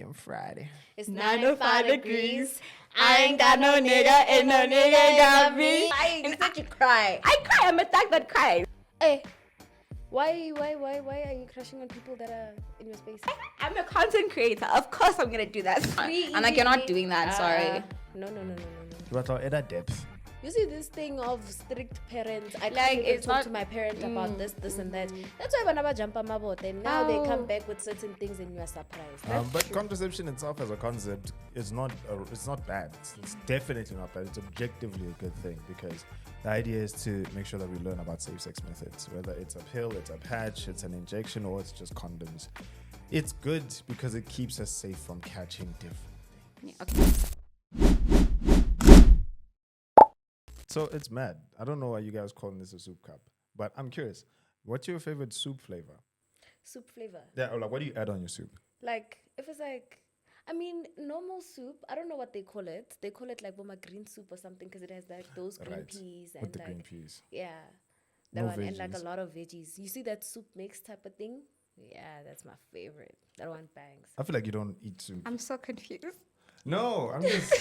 freaking Friday. It's 905 degrees. I ain't got no nigga, and no nigga got me. You said you cry. I cry. I'm a thug that cries. Hey, why are you crushing on people that are in your space? I'm a content creator. Of course, I'm gonna do that. I'm like, you're not doing that. Sorry. No. But at that depth. You see this thing of strict parents. I Like, can't even it's talk not- to my parent about this, and that. That's why whenever jump on my boat, and now they come back with certain things, and you are surprised. But contraception itself as a concept is not bad. It's definitely not bad. It's objectively a good thing because the idea is to make sure that we learn about safe sex methods, whether it's a pill, it's a patch, it's an injection, or it's just condoms. It's good because it keeps us safe from catching different things. Yeah, okay. So it's mad. I don't know why you guys calling this a soup cup, but I'm curious. What's your favorite soup flavor? Soup flavor. Yeah, or like what do you add on your soup? Like, if it's like, I mean, normal soup, I don't know what they call it. They call it like Boma green soup or something because it has like those green Right. peas and With the like, green peas. yeah, that No one and like a veggies. lot of veggies. You see that soup mix type of thing? Yeah, that's my favorite. That one bangs. I feel like you don't eat soup. I'm so confused. No, I'm just.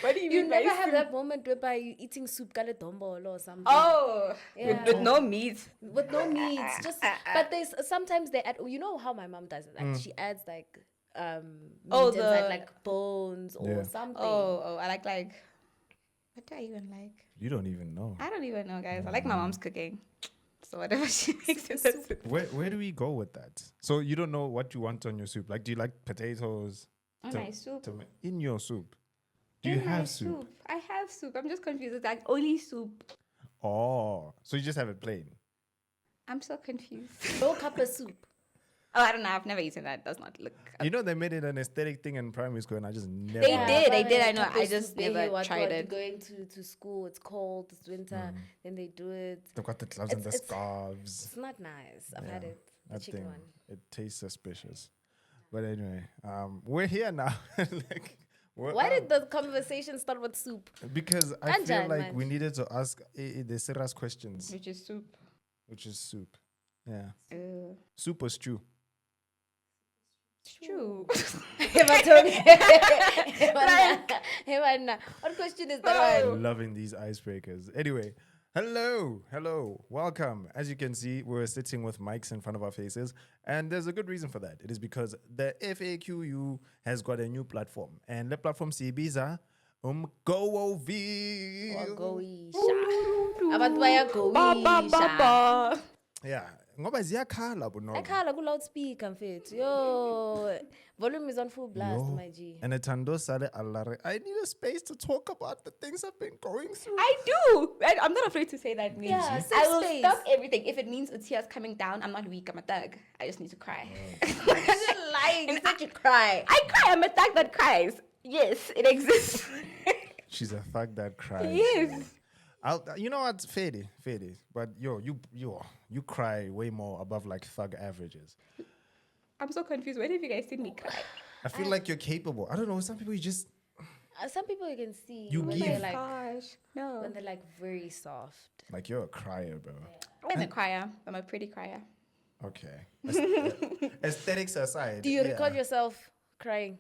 What do you You mean never by have soup? that moment whereby you eating soup kale dombolo or something. Oh, Yeah. with no meat. With no meats, just but there's sometimes they add. You know how my mom does it? Like she adds like meat Oh, inside, like bones or Yeah. something. I like. What do I even like? You don't even know. I don't even know, guys. I like my mom's cooking. So whatever she makes with the soup. Where do we go with that? So you don't know what you want on your soup. Like, do you like potatoes? On my soup. In your soup? Do you In my have soup? I have soup. I'm just confused. It's like only soup. Oh, so you just have it plain? I'm so confused. No cup of soup. Oh, I don't know. I've never eaten that. It does not look. You know they made it an aesthetic thing in primary school, and I just never. They did. I Friday, know. cup I of just soup, never what tried you're it. going to school, it's cold, it's winter, then they do it. They've got the gloves and the It's- scarves. It's not nice. I've had it. The That chicken thing, one. it tastes suspicious. But anyway, we're here now. Like, Why did the conversation start with soup? Because I feel Kanjani like we manje? needed to ask the serious questions, Which is soup. which is soup. Yeah, Uh, soup or stew. Stew. What question is that one? Loving these icebreakers. Anyway, hello, welcome. As you can see, we're sitting with mics in front of our faces, and there's a good reason for that. It is because the FAQU has got a new platform, and the platform siyibiza MGOWOVILLE. Abantu bayagowisha. Yeah, ngoba ziyakhala bono. Ekhala ku loudspeaker mfethu. Yo, volume is on full blast, Yo. my G. And Etando Sale Alare, I need a space to talk about the things I've been going through. I do. I'm not afraid to say that. Name. Yeah, safe I will space. stop everything. If it means tears coming down, I'm not weak. I'm a thug. I just need to cry. You're lying. You said you cry. I cry. I'm a thug that cries. Yes, it exists. She's a thug that cries. Yes. You know what, Fede, but you cry way more above like thug averages. I'm so confused. When have you guys seen me cry? I feel like you're capable. I don't know. Some people you just Some people you can see You when give. they're like Gosh, no. when they're like very soft. like you're a crier, bro. I'm a crier. I'm a pretty crier. Okay. Aesthetics aside. Do you yeah. record yourself crying?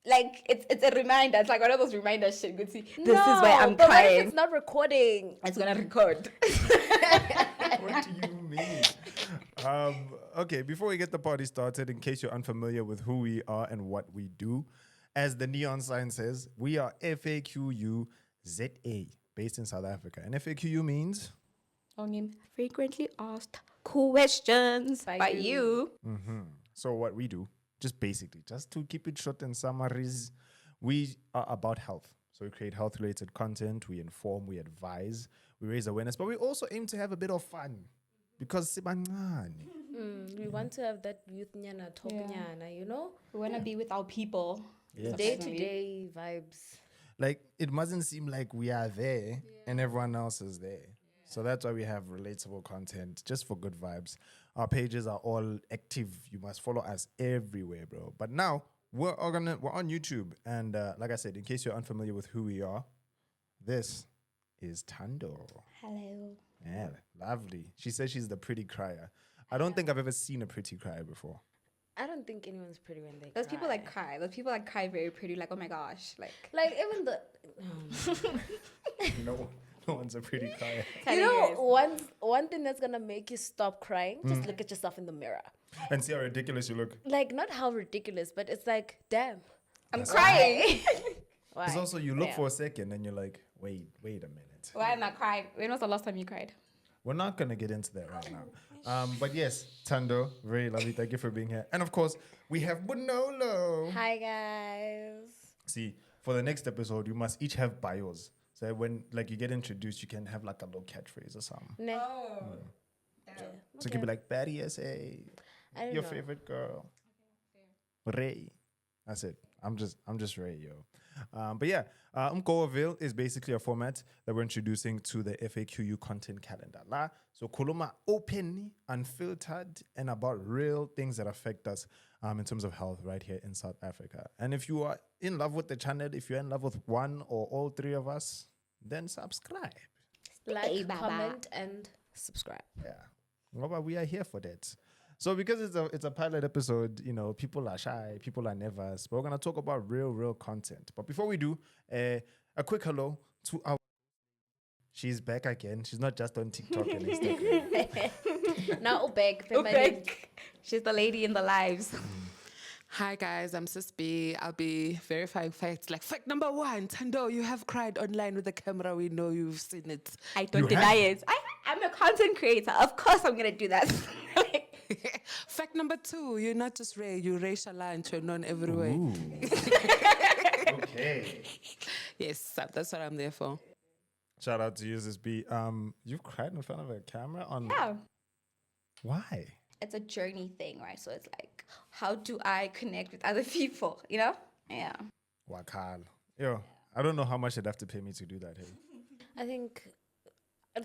Like it's a reminder. It's like one of those reminder shit. Good see. This No, is why I'm but what if crying. it's not recording? It's gonna record. What do you mean? Okay, before we get the party started, in case you're unfamiliar with who we are and what we do, as the neon sign says, we are FAQU ZA, based in South Africa. And FAQU means Only frequently asked questions By by you. you. so what we do, just to keep it short and summaries, we are about health. So we create health-related content, we inform, we advise, we raise awareness, but we also aim to have a bit of fun. Because sibancane. We want to have that youth nyana, talk nyana, you know? We wanna be with our people. Yes. Day-to-day vibes. Like, it mustn't seem like we are there and everyone else is there. So that's why we have relatable content, just for good vibes. Our pages are all active. You must follow us everywhere, bro. But now, we're on YouTube. And like I said, in case you're unfamiliar with who we are, this is Tando. Hello. Yeah, lovely. She says she's the pretty crier. I don't think I've ever seen a pretty crier before. I don't think anyone's pretty when they Those cry. people like cry. Those people like cry very pretty. Like, oh my gosh, like. Like even the No one's a pretty crier. you know one thing that's gonna make you stop crying, just look at yourself in the mirror. And see how ridiculous you look. Like not how ridiculous, but it's like, damn. I'm crying. Why? Because also you look Yeah. for a second and you're like, wait a minute. Why am I crying? When was the last time you cried? We're not gonna get into that right now. But yes, Tando, very lovely. Thank you for being here. And of course, we have Bunolo. Hi guys. See, for the next episode, you must each have bios. So when like you get introduced, you can have like a little catchphrase or something. Nah. So it can be like Patty SA, I don't your know. favorite girl. Ray. That's it. I'm just Ray, yo. But yeah, MGOWOVILLE is basically a format that we're introducing to the FAQU content calendar. La, so kuluma openly, unfiltered, and about real things that affect us in terms of health right here in South Africa. And if you are in love with the channel, if you're in love with one or all three of us, then subscribe. Like, Hey, baba. comment, and subscribe. Yeah. Well, we are here for that. So because it's a pilot episode, you know, people are shy, people are nervous, but we're gonna talk about real content. But before we do, a quick hello to our. She's back again. She's not just on TikTok and Instagram. Now Ubek. Okay. She's the lady in the lives. Hi guys, I'm Sis B. I'll be verifying facts. Like fact number 1, Tando, you have cried online with the camera. We know you've seen it. I don't You deny have? it. I'm a content creator. Of course I'm gonna do that. Fact number 2, you're not just Ray, you're Ray Shalant. You're known everywhere. Ooh. Okay. Yes, that's what I'm there for. Shout out to you, Sis B. You've cried in front of a camera on. Yeah. Why? It's a journey thing, right? So it's like, how do I connect with other people? You know? Yeah. Wakal. Yo, I don't know how much they'd have to pay me to do that. Hey. I think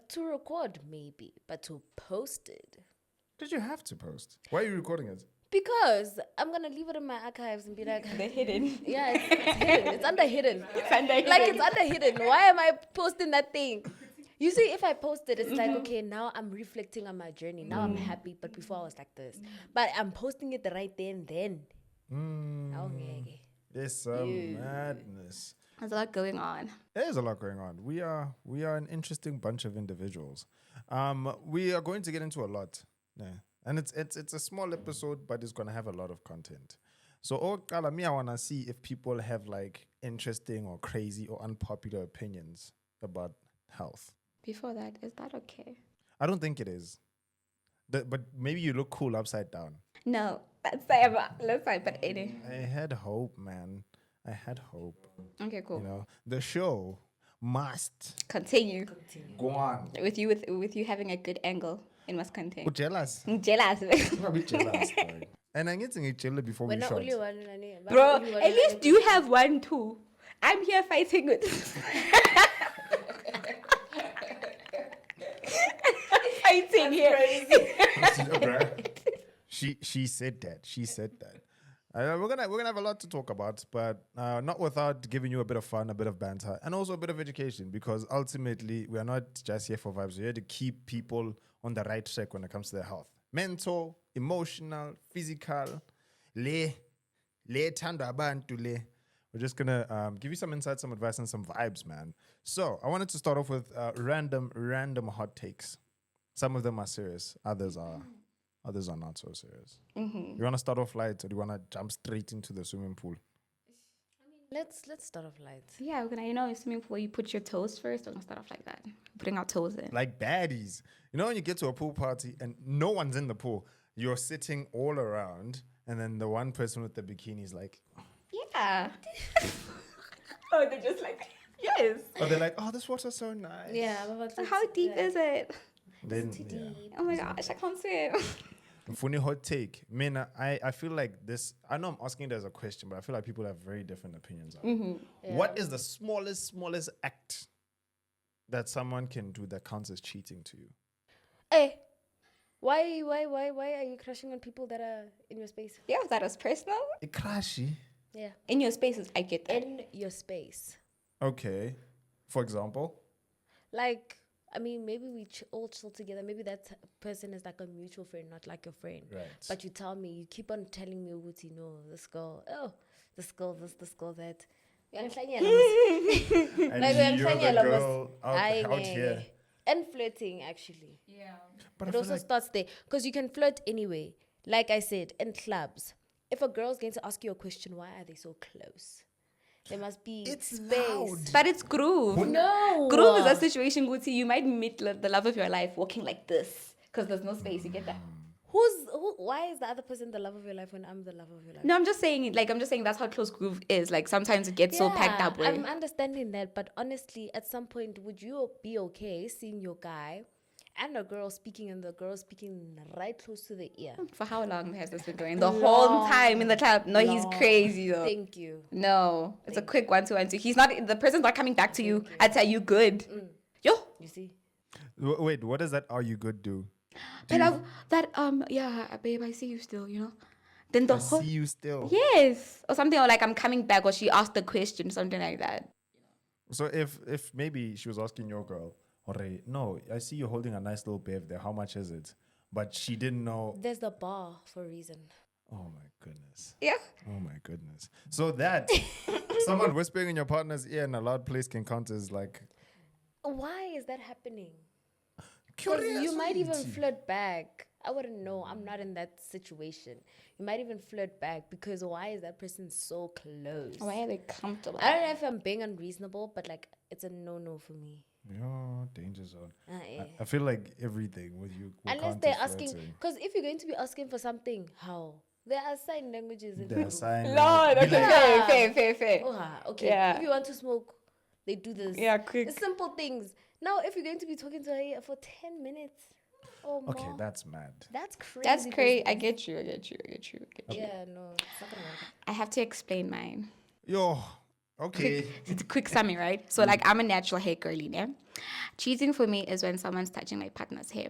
to record maybe, but to post it. Did you have to post? Why are you recording it? Because I'm gonna leave it in my archives and be like, They're hidden. yeah, it's hidden. It's under hidden. It's under Like hidden. it's under hidden. Why am I posting that thing? You see, if I post it, it's like, okay, now I'm reflecting on my journey. Now I'm happy, but before I was like this. But I'm posting it right there and then. Okay. There's some madness. There's a lot going on. There's a lot going on. We are an interesting bunch of individuals. We are going to get into a lot. Yeah. And it's a small episode, but it's gonna have a lot of content. So I wanna see if people have like interesting or crazy or unpopular opinions about health. Before that, is that okay? I don't think it is. But maybe you look cool upside down. No, that's fine, but anyway. I had hope, man. I had hope. Okay, cool. You know, the show must Continue. go on. With you having a good angle, it must continue. Jealous. I'm jealous. I'm a bit jealous. Sorry. And I'm getting jealous before We're we not shot. only one, Nani, but Bro, only one, at least you have one too. I'm here fighting with fighting here. She said that. She said that. We're gonna have a lot to talk about, but not without giving you a bit of fun, a bit of banter, and also a bit of education. Because ultimately, we are not just here for vibes. We're here to keep people on the right track when it comes to their health, mental, emotional, physical. We're just gonna give you some insights, some advice, and some vibes, man. So I wanted to start off with random hot takes. Some of them are serious, others are not so serious. You want to start off light, or do you want to jump straight into the swimming pool? Let's start off light. Yeah, we're gonna, in swimming pool, you put your toes first. We're gonna start off like that. Putting our toes in. Like baddies. You know when you get to a pool party and no one's in the pool, you're sitting all around, and then the one person with the bikini is like, Yeah. Oh, they're just like, yes. or they're like, oh, this water's so nice. Yeah, I'm about So to how deep is it? Then, Oh my gosh, I can't swim. Funny hot take. Man, I feel like this. I know I'm asking it as a question, but I feel like people have very different opinions on it. Yeah. What is the smallest act that someone can do that counts as cheating to you? Hey, why are you crushing on people that are in your space? Yeah, that was personal. A crashy. Yeah. In your spaces, I get that. In your space. Okay. For example. Like, I mean, maybe we all chill together. Maybe that person is like a mutual friend, not like your friend. Right. But you tell me, you keep on telling me, Uguti, no, this girl, this girl, this girl, that. And Like, you're the girl out here. And flirting, actually. Yeah. But I It feel also like starts there. Because you can flirt anyway. Like I said, in clubs. If a girl's going to ask you a question, why are they so close? There must be space. loud. But it's groove. No. Groove is a situation, Guti. You might meet the love of your life walking like this because there's no space. You get that? Why is the other person the love of your life when I'm the love of your life? No, I'm just saying that's how close groove is. Like sometimes it gets so packed up. I'm understanding that, but honestly, at some point, would you be okay seeing your guy and a girl speaking and the girl speaking right close to the ear? For how long has this been going? The whole time in the club. No, he's crazy though. Thank you. No, it's a quick 1-2-1-2. He's not. The person's not coming back to you. I tell you, good. Yo. You see? Wait, what does that "are you good" do? Babe, I see you still. You know. Then the I whole see you still. yes, or something, or like I'm coming back, or she asked the question, something like that. So if maybe she was asking your girl, "Alright, no, I see you holding a nice little babe there. How much is it?" But she didn't know. There's the bar for a reason. Oh my goodness. Yeah. Oh my goodness. So that someone whispering in your partner's ear in a loud place can count as like Why is that happening? Because you might even flirt back. I wouldn't know. I'm not in that situation. You might even flirt back because why is that person so close? Why are they comfortable? I don't know if I'm being unreasonable, but like it's a no for me. Yeah, danger zone. Yeah. I feel like everything with you. will Unless count they're as asking, flirting. because if you're going to be asking for something, how? There are sign languages in They're the sign Lord, Be okay, like, fair. Okay. Yeah. If you want to smoke, they do this. Yeah, quick. It's simple things. Now, if you're going to be talking to her for 10 minutes, okay, more, that's mad. that's crazy. That's crazy. I business. get you. Yeah, no, it's not gonna work. I have to explain mine. Yo, okay. It's a quick summary, right? So, like, I'm a natural hair girly, yeah? Cheating for me is when someone's touching my partner's hair.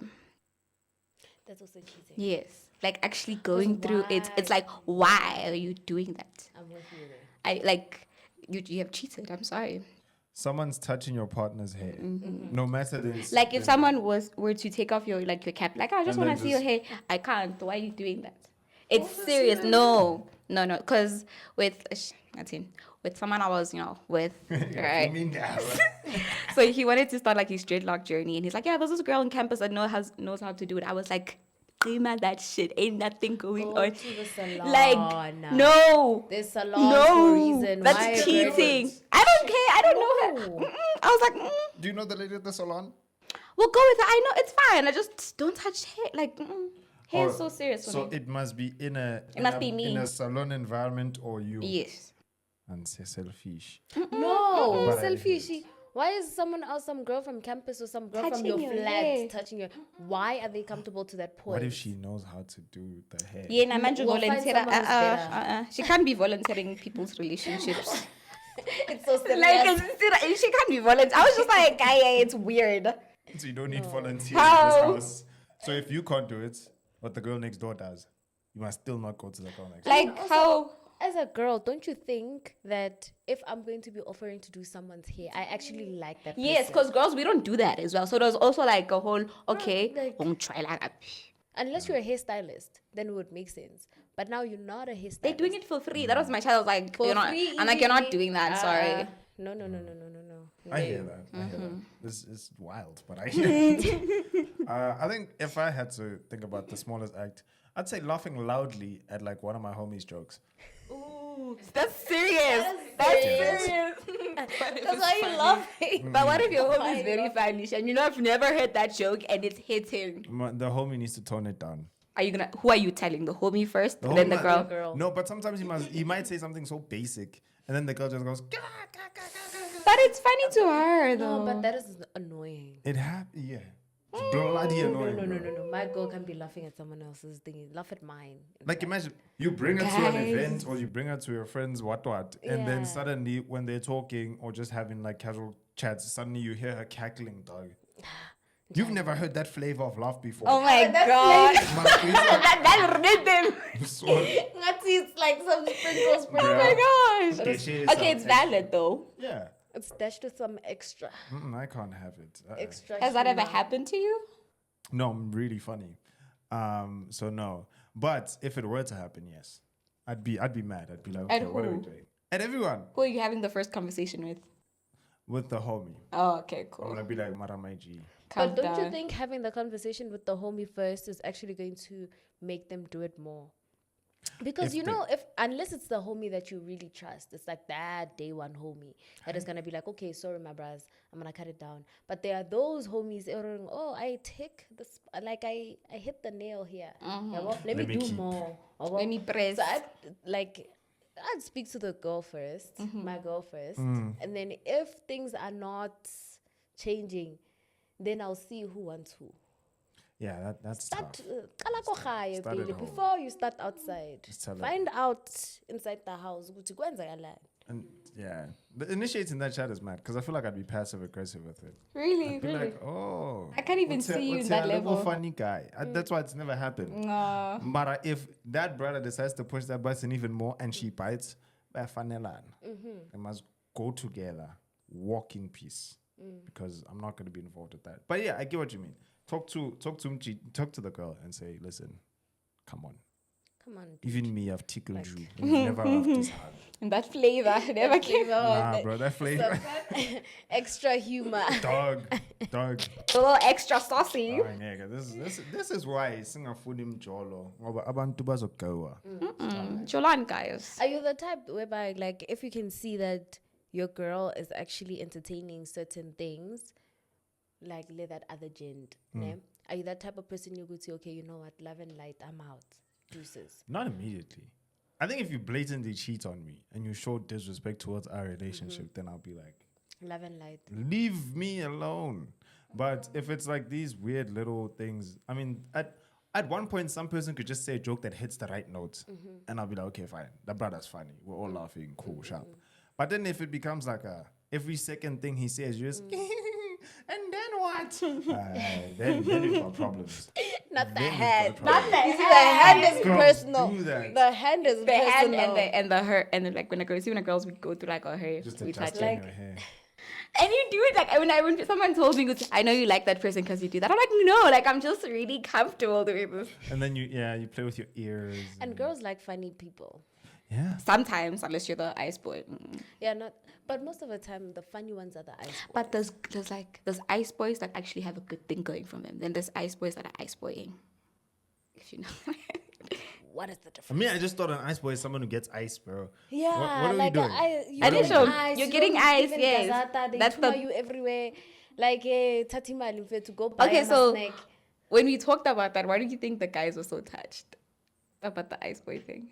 That's also cheating. Yes. Like, actually going through it. It's like, why are you doing that? I'm with you there. You have cheated. I'm sorry. Someone's touching your partner's hair. No matter this. Like, if someone were to take off your cap, like, I just And want then to see your hair. I can't. Why are you doing that? It's serious. No. Because with someone I was, with, right? So he wanted to start like his dreadlock journey, and he's like, "Yeah, there's this girl on campus that knows how to do it." I was like, "Prima, that shit ain't nothing going Go on." to the salon. Like, no, There's salons for a reason. Why that's are cheating. girls- I don't care. I don't know her. I was like, Do you know the lady at the salon? "We'll go with it. I know it's fine. I just don't touch hair. Like, hair is so serious for So me." it must be in a me. in a salon environment or you. Yes. And say selfish. No, But I selfish. Why is someone else, some girl from campus or some girl from your Touching your flat hair. touching your? Why are they comfortable to that point? What if she knows how to do the hair? Yeah, na man, We'll find volunteer. someone who's better. She can't be volunteering people's relationships. It's so serious. Like, she can't be volunteering. I was just like, it's weird. So you don't need volunteers in How? this house. So if you can't do it, what the girl next door does, you must still not go to the girl next door. Like, how? As a girl, don't you think that if I'm going to be offering to do someone's hair, I actually like that? Yes, person? because girls, we don't do that as well. So there's also like a whole, okay, like- don't try like unless you're a hairstylist, then it would make sense. But now you're not a hairstylist. they're doing it for free. That was my child. I was like, for you're not. free. I'm like, you're not doing that. Sorry. No. I hear that. I hear that. This is wild, but I hear it. I think if I had to think about the smallest act, I'd say laughing loudly at like one of my homies' jokes. Ooh, that's serious. That's serious. That's why you're laughing. But what if your homie is very funny and I've never heard that joke and it's hitting? The homie needs to tone it down. Who are you telling? The homie first, The then the homie girl? No, but sometimes he might say something so basic, and then the girl just goes. "Gah, gah, gah, gah, gah." But it's funny to her though. No, but that is annoying. It happened, yeah. It's bloody annoying. bro. No. My girl can be laughing at someone else's thing. Laugh at mine. Like imagine you bring her to an Guys. event or you bring her to your friends, what, and then Yeah. suddenly when they're talking or just having like casual chats, suddenly you hear her cackling, dog. You've never heard that flavor of laugh before. Oh my god. My That rhythm. face, so- It's like some sprinkles. Oh my gosh. Okay, Okay, it's valid though. Yeah. It's dashed with some extra. I can't have it. Extra. Has that ever humor. happened to you? No, I'm really funny. So no. But if it were to happen, yes. I'd be mad. I'd be like, At okay, what are we who? doing? At everyone. Who are you having the first conversation with? With the homie. Oh, okay, I'm cool. gonna be like, Maramaiji. Calm But don't you down. think having the conversation with the homie first is actually going to make them do it more? Because If unless it's the homie that you really trust, it's like that day one homie that is gonna be like, okay, sorry, my bros, I'm gonna cut it down. But there are those homies that are, oh, I tick this, like I hit the nail here. Let me do keep. more. Let me press. So I'd speak to the girl first, my girl first, and then if things are not changing, then I'll see who wants who. Yeah, that's Start tough. qala ko gae Start at pele home. before you start outside. Just tell her. Find out inside the house ukuthi kwenzakalani. And yeah, the initiating that chat is mad because I feel like I'd be passive aggressive with it. Really, I'd be really. like, oh, I can't even see you in that little level. funny guy. That's why it's never happened. No. But if that brother decides to push that button even more and she bites, they must go together, walk in peace. Because I'm not going to be involved with that. But yeah, I get what you mean. Talk to the girl and say, listen, come on. Come on. Even me, I've tickled you. You never have this hard. And that flavor never came out. Nah, bro, that flavor. Extra humor. Dog. A little extra saucy. Oh, nigga, this is why singafuni mjolo ngoba abantu bazogoa. Jolan, guys. Are you the type whereby, like, if you can see that your girl is actually entertaining certain things, like let that other gent, ne? Are you that type of person you go to, okay, you know what, love and light, I'm out. Deuces. Not immediately. I think if you blatantly cheat on me and you show disrespect towards our relationship, then I'll be like, Love and light. leave me alone. But if it's like these weird little things, I mean, at one point, some person could just say a joke that hits the right note. And I'll be like, okay, fine. That brother's funny. We're all laughing. Cool, sharp. But then if it becomes like every second thing he says, you just, and then what? Then you've got problems. Not the Then you've hand. got Not problems. the hand is Girls personal. do that. The hand is The hand personal. and the hair, and then like when a girls would go through like our hair, Just we touch adjusting like, your hair. and you do it like when someone told me, I know you like that person because you do that. I'm like, no, like I'm just really comfortable doing this. And then you play with your ears. And girls like funny people. Yeah. Sometimes, unless you're the ice boy. Yeah, but most of the time, the funny ones are the ice boys. But there's ice boys that actually have a good thing going from them. Then there's ice boys that are ice boying. If you know. What is the I difference? mean, I just thought an ice boy is someone who gets ice, bro. Yeah, What are like we doing? I didn't know. You're getting ice, yes. They That's tumor the- you everywhere. Like, Tatima Limfe to go buy Okay, a so snack. when we talked about that, why do you think the guys were so touched about the ice boy thing?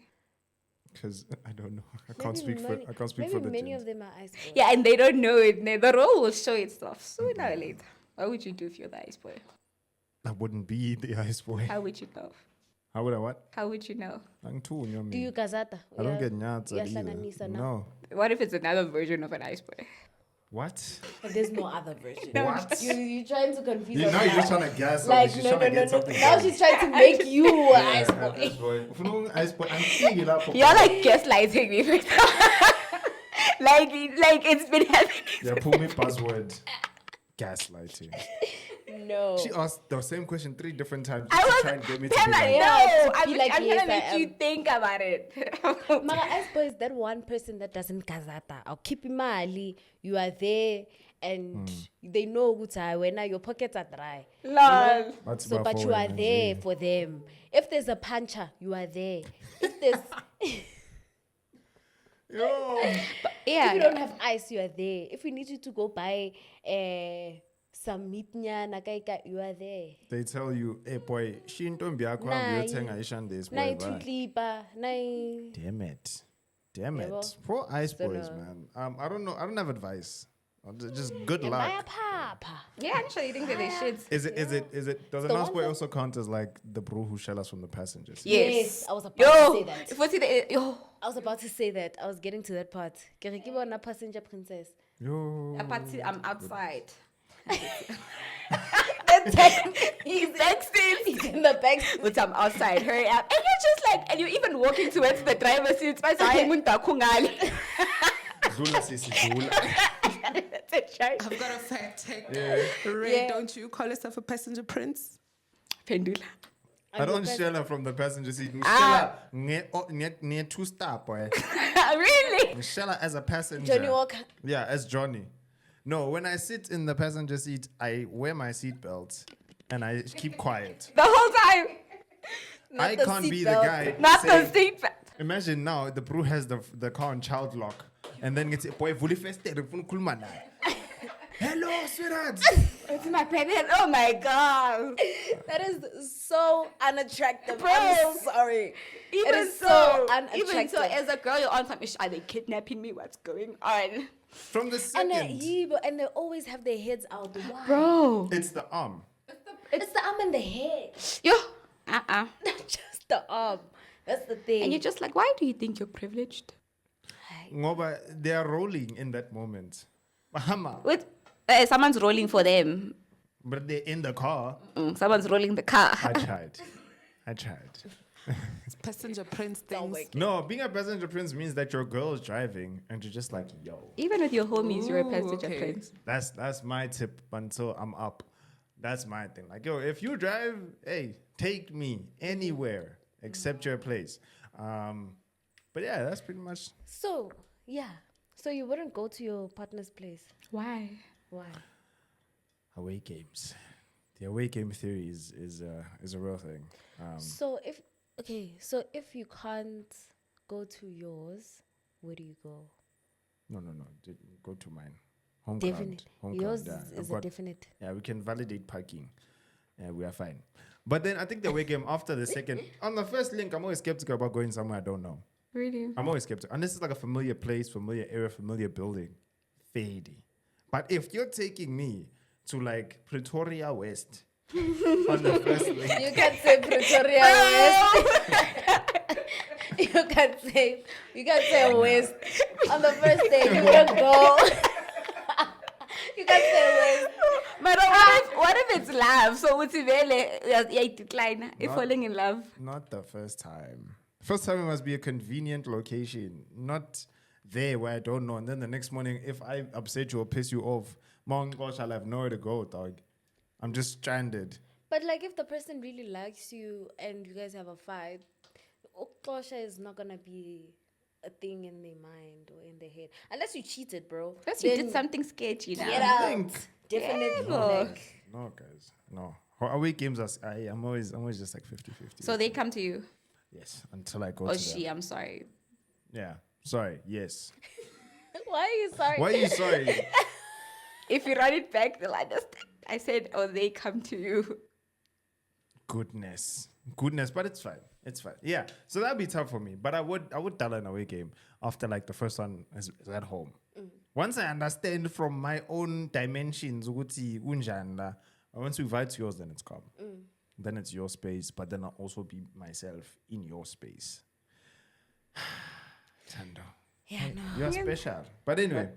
Because I don't know. I can't speak for the many gents. of them are ice boys. Yeah, and they don't know it. The role will show itself sooner or later. What would you do if you're the ice boy? I wouldn't be the ice boy. How would you know? How would I what? How would you know? Do you gazata? I don't get nyatsa Uyahlanganisa either. na? No. What if it's another version of an ice boy? What? But there's no other version. What? You're trying to confuse You us know you're now. just trying to gas Like, something. She's no. trying to get something Now done. she's trying to make you an ice Yeah, boy. ice boy. If no ice boy, I'm seeing it up. You're like gaslighting me. like it's been happening. Yeah, pull me buzzword. Gaslighting. No. She asked the same question 3 different times I just to was try and get me to Tell be her, like, no. Yeah, to I'm, be like, I'm yes, gonna I make you am. think about it. Mara ice boy is that one person that doesn't gazata. I'll keep imali. You are there and they know when your pockets are dry. Lol. That's So, about but you are forward there energy. for them. If there's a puncher, you are there. If there's Yo. Yeah. if you don't have ice, you are there. If we need you to go buy some meat nyana, you are there. They tell you, hey boy, she don't be Nah, this Na boy. itutlipa, na Damn it. Damn Yabo. it. Poor ice So boys, no. man. I don't know. I don't have advice. Just good luck. Maya papa. Yeah, I'm sure you think that they should. Is it does an The ice one boy that- also count as like the bro who shell us from the passengers? Yes. I was about Yo, to say that. if what's it? Yo, I was about to say that. I was getting to that part. Kere ke bona passenger princess. Yo. I'm outside. He's texting. He's in the back seat. But I'm outside. Hurry up! And you're just like, and you're even walking towards the driver's seat. Dula sisi, dula. That's it, right? I've got a fact check. Yeah. Ray, Yeah. don't you call yourself a passenger prince? Pendula. I don't share her from the passenger seat. Near two star boy. Really? Share her as a passenger. Johnny Walker. Yeah, as Johnny. No, when I sit in the passenger seat, I wear my seatbelt and I keep quiet. The whole time. Not I the can't be the seatbelt. guy. Not saying, the seatbelt. Imagine now the bro has the car on child lock, and then it's boy fully fested. Hello, sweetheart. It's my parent. Oh my god. That is so unattractive. Bro. I'm sorry. Even It is so, unattractive. even so, as a girl, you're on time. Are they kidnapping me? What's going on? From the and second, and they always have their heads out. Why? Bro. it's the arm. It's the arm and the head. Yo. Not just the arm. That's the thing. And you're just like, why do you think you're privileged? Ngoba they are rolling in that moment. Bahama. With someone's rolling for them. But they're in the car. Someone's rolling the car. I tried. It's passenger prince things. No, being a passenger prince means that your girl is driving and you're just like, yo. Even with your homies, you're a Ooh, passenger okay. prince. That's my tip until I'm up. That's my thing. Like, yo, if you drive, hey, take me anywhere except your place. But yeah, that's pretty much So, yeah. So you wouldn't go to your partner's place. Why? Why? away games. The away game theory is a real thing. So if if you can't go to yours, where do you go? No. Go to mine. Home Definite. ground. Yours Yeah, is a definite. Yeah, we can validate parking. Yeah, we are fine. But then I think the away game after the second, on the first link, I'm always skeptical about going somewhere I don't know. Really? I'm always skeptical. Unless it's like a familiar place, familiar area, familiar building. Fady. But if you're taking me to like Pretoria West on the first link, You can say Pretoria West. you can say West. On the first day, you can go. You can say West. But what if it's love? So it's really decline if Not- falling in love. not the first time. First time it must be a convenient location, not there where I don't know. And then the next morning, if I upset you or piss you off, my gosh, I'll have nowhere to go, dog. I'm just stranded. But like if the person really likes you and you guys have a fight, Oklosha is not gonna be a thing in their mind or in their head. Unless you cheated, bro. Unless you Then did something sketchy now. Get out. Think. Definitely. Yeah, Like, No, guys. No. Away games are, I'm always just like 50-50. So they come to you. Yes, until I go Or to she, them. I'm sorry. Yeah. Sorry. Yes. why are you sorry? Why are you sorry? If you run it back, they'll understand. I said, oh, they come to you. Goodness, but it's fine. It's fine. Yeah. So that'd be tough for me. But I would dial an away game after like the first one is at home. Once I understand from my own dimensions, ukuthi unjani, once we invite yours, then it's calm. Then it's your space, but then I'll also be myself in your space. Tando. Yeah, no. You're special. But anyway,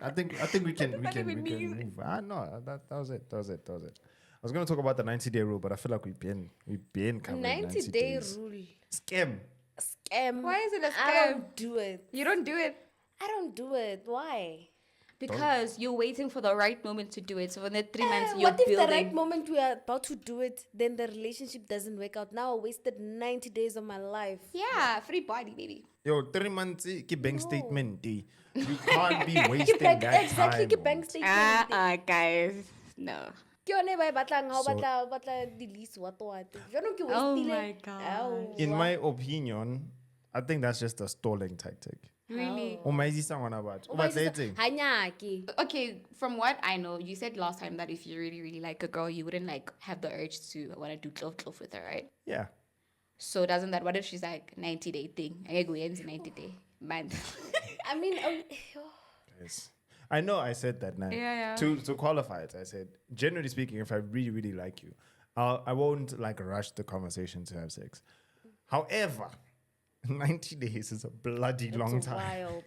I think we can even mean? move. No, that was it. I was gonna talk about the 90-day rule, but I feel like we've been covering 90 90-day days. rule. Scam. Scam. Why is it a I scam? don't do it. You don't do it I don't do it. Why? because you're waiting for the right moment to do it. So in the 3 months, you're What if building. the right moment we are about to do it, then the relationship doesn't work out? Now I wasted 90 days of my life. Yeah, free body, baby. Yo, 3 months bank statement. You can't be wasting that Exactly, time. ke bank statement. Guys. No. Ke yone ba e batlang ha o So- batla di list what. Jwanong ke Oh wastile- my God. Ow. In my opinion, I think that's just a stalling tactic. Really? Umayizisa ngwana batho. Oh my But sister, dating. hanyake. Okay, from what I know, you said last time that if you really, really like a girl, you wouldn't like have the urge to want to do clove with her, right? Yeah. So doesn't that, what if she's like 90-day thing? I go ends 90-day month. I mean, Yes. I know I said that now. Yeah. To qualify it, I said, generally speaking, if I really, really like you, I won't like rush the conversation to have sex. However, 90 days is a bloody long it's time. wild.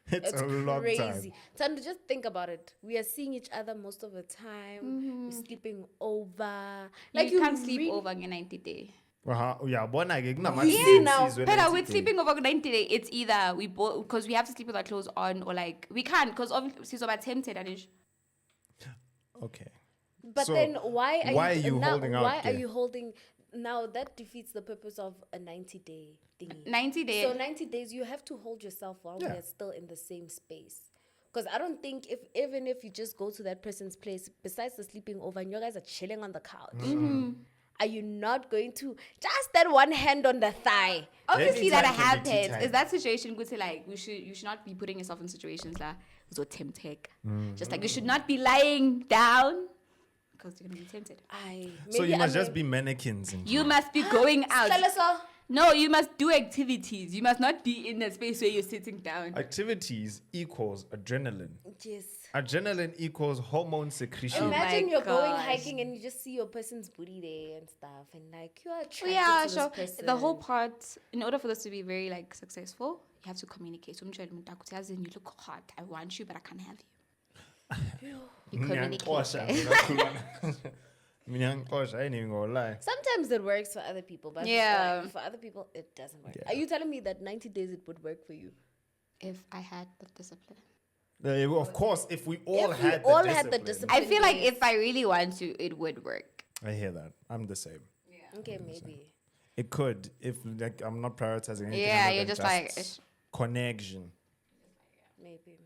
It's It's a long crazy. time. Tando, just think about it. We are seeing each other most of the time. We're sleeping over. Like you can't sleep really- over in 90-day. see now, But with sleeping over 90 days, it's either we both, because we have to sleep with our clothes on, or like we can't, because obviously so tempted and Okay. but So, then why why are you now, holding out? why are there? you holding now? That defeats the purpose of a 90-day thingy. 90 days. So 90 days, you have to hold yourself while Yeah. we're still in the same space. Because I don't think even if you just go to that person's place, besides the sleeping over, and you guys are chilling on the couch, are you not going to just that one hand on the thigh? Obviously that Anytime can be tea happens. time. Is that situation good to like you should not be putting yourself in situations that so tempted. Just like you should not be lying down because you're gonna be tempted. So you must just be mannequins. You must be going out. Seleso. No, you must do activities. You must not be in a space where you're sitting down. Activities equals adrenaline. Yes. Adrenaline equals hormone secretion. Imagine my you're going gosh. hiking and you just see your person's booty there and stuff, and like you are attracted Yeah, to sure. this person. The whole part, in order for this to be very like successful, you have to communicate. So as in you look hot. I want you, but I can't have you. You communicate. I ain't even gonna lie. Sometimes it works for other people, but Yeah. for other people it doesn't work. Yeah. Are you telling me that 90 days it would work for you? If I had the discipline. Of course, if we all If we had all the had the discipline. I feel like Yes. if I really want to, it would work. I hear that. I'm the same. Okay, maybe. It could if like I'm not prioritizing anything. Yeah, other you're than just like, connection. Maybe.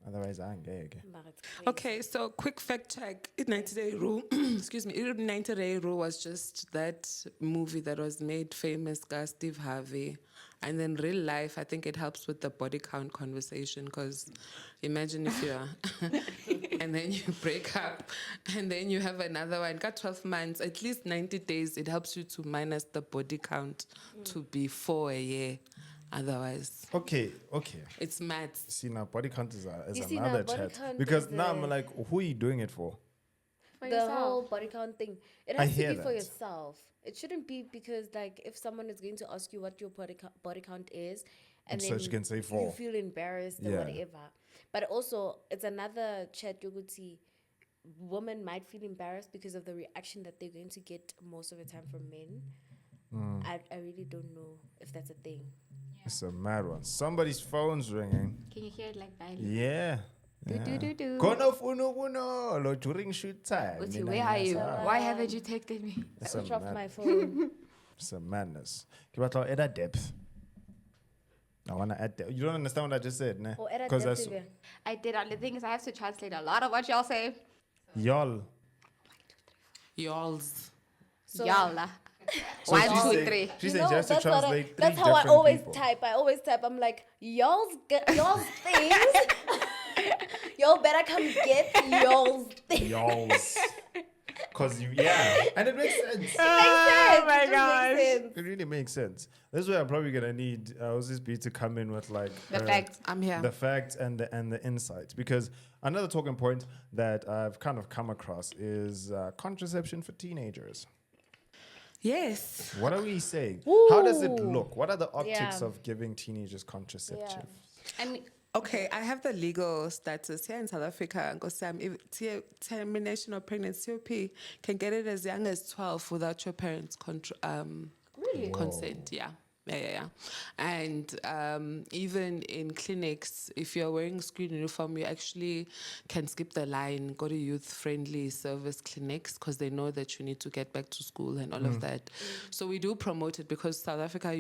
Otherwise, I ain't gay again. But it's crazy. Okay, so quick fact check. 90-day rule, excuse me, 90-day rule was just that movie that was made famous by Steve Harvey. And then real life, I think it helps with the body count conversation because imagine if you're, and then you break up and then you have another one, got 12 months, at least 90 days, it helps you to minus the body count to be 4 a year. Otherwise, Okay. it's maths. See now, body count is You see, another now, body chat count because is now I'm the- like, who are you doing it for? The whole body count thing. It I has to hear be for that. yourself. It shouldn't be because like if someone is going to ask you what your body count is and So then she can say you 4. feel embarrassed or Yeah. whatever. But also it's another chat you could see. Women might feel embarrassed because of the reaction that they're going to get most of the time from men. I really don't know if that's a thing. It's a mad one. Somebody's phone's ringing. Can you hear it like that? Yeah. Do. Kono funo funo lo during shoot time. Uti, where are you? Why haven't you texted me? It's Switch a off mad- my phone. It's a madness. Kibato at depth. I wanna add depth. You don't understand what I just said, ne? Or at a Because depth that's even. I did. The thing is, I have to translate a lot of what y'all say. y'all. Y'all's. So- Y'all. So 1, she's 2, saying- 3. She's You saying she know, has to that's what I- translate 3 that's how I different always people. type. I always type. I'm like, y'all's things. Y'all better come get y'all's things. Y'all's. Because and it makes sense. Oh my It just gosh. makes sense. It really makes sense. This is where I'm probably gonna need Ozzy to come in with like The her- facts. I'm here. the facts and the insights, because another talking point that I've kind of come across is contraception for teenagers. Yes. What are we saying? How does it look? What are the optics Yeah. of giving teenagers contraception? I mean, Okay, I have the legal status here in South Africa. If termination of pregnancy (COP) can get it as young as 12 without your parents' consent. Yeah. And even in clinics, if you're wearing school uniform, you actually can skip the line, go to youth-friendly service clinics because they know that you need to get back to school and all of that. So we do promote it because South Africa,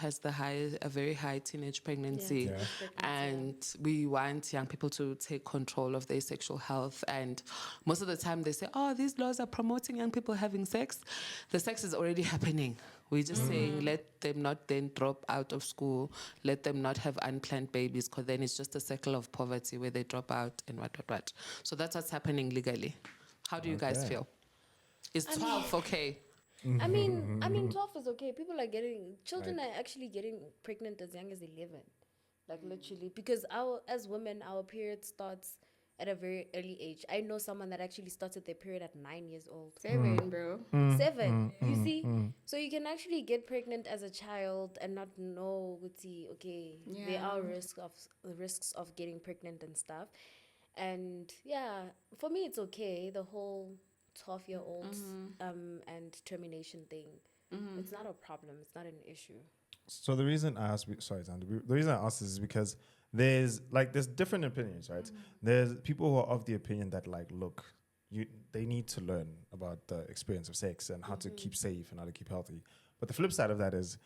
has a very high teenage pregnancy. Yeah. And we want young people to take control of their sexual health. And most of the time they say, oh, these laws are promoting young people having sex. The sex is already happening. We're just saying let them not then drop out of school, let them not have unplanned babies, because then it's just a cycle of poverty where they drop out and what. So that's what's happening legally. How do you guys Okay. feel? Is 12 okay? I mean, 12 is okay. Children are actually getting pregnant as young as 11. Like literally. Because as women, our period starts at a very early age. I know someone that actually started their period at 9 years old. 7, bro. 7. You see? So you can actually get pregnant as a child and not know, okay, there are risks of getting pregnant and stuff. And yeah, for me it's okay, the whole 12-year-olds and termination thing. It's not a problem. It's not an issue. So the reason I asked, sorry, Sandy, the reason I asked this is because there's different opinions, right? There's people who are of the opinion that like, look, they need to learn about the experience of sex and how to keep safe and how to keep healthy. But the flip side of that is,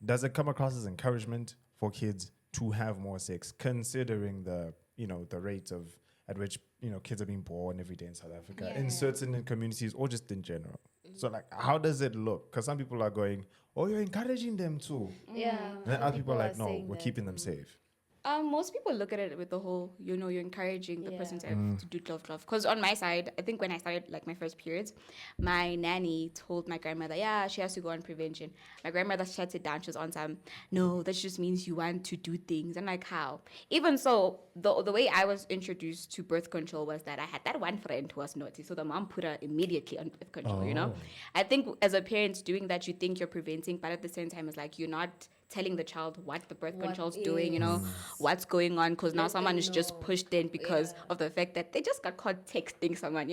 does it come across as encouragement for kids to have more sex, considering the rate at which kids are being born every day in South Africa, in certain communities or just in general? So like, how does it look? Because some people are going, "Oh, you're encouraging them too." Yeah. And then other people are like, "No, we're keeping them safe." Most people look at it with the whole, you're encouraging the person to do love. Because on my side, I think when I started like my first periods, my nanny told my grandmother, yeah, she has to go on prevention. My grandmother shut it down. She was on time. No, that just means you want to do things. I'm like, how? Even so, the way I was introduced to birth control was that I had that one friend who was naughty. So the mom put her immediately on birth control, I think as a parent doing that, you think you're preventing, but at the same time, it's like you're not telling the child what the birth control's doing, what's going on, because now someone is just pushed in because of the fact that they just got caught texting someone,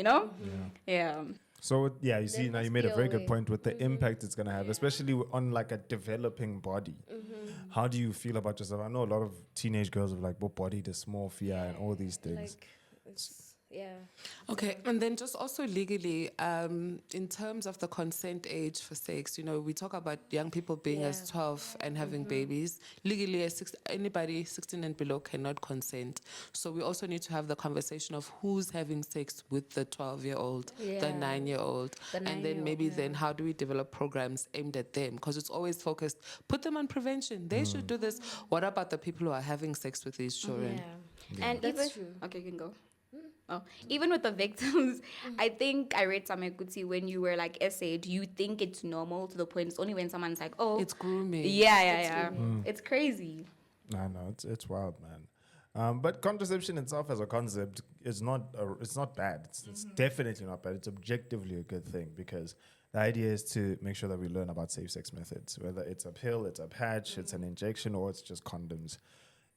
Yeah. So yeah, you see, now you made a very good away. point with the impact it's gonna have, especially on like a developing body. How do you feel about yourself? I know a lot of teenage girls have like body dysmorphia and all these things. Like, it's, yeah. Okay, and then just also legally, in terms of the consent age for sex, we talk about young people being as 12 and having babies. Legally, anybody 16 and below cannot consent. So we also need to have the conversation of who's having sex with the 12-year-old, the Yeah. 9-year-old, The and then 9-year-old, maybe then how do we develop programs aimed at them? Because it's always focused, put them on prevention. They should do this. What about the people who are having sex with these children? And That's even, true. okay, you can go. Oh, even with the victims, I think I read somewhere, Kutsi, when you were like essayed, you think it's normal to the point it's only when someone's like, oh, It's grooming. yeah. It's crazy. I know it's wild, man. But contraception itself as a concept is it's not bad. It's definitely not bad. It's objectively a good thing because the idea is to make sure that we learn about safe sex methods, whether it's a pill, it's a patch, it's an injection, or it's just condoms.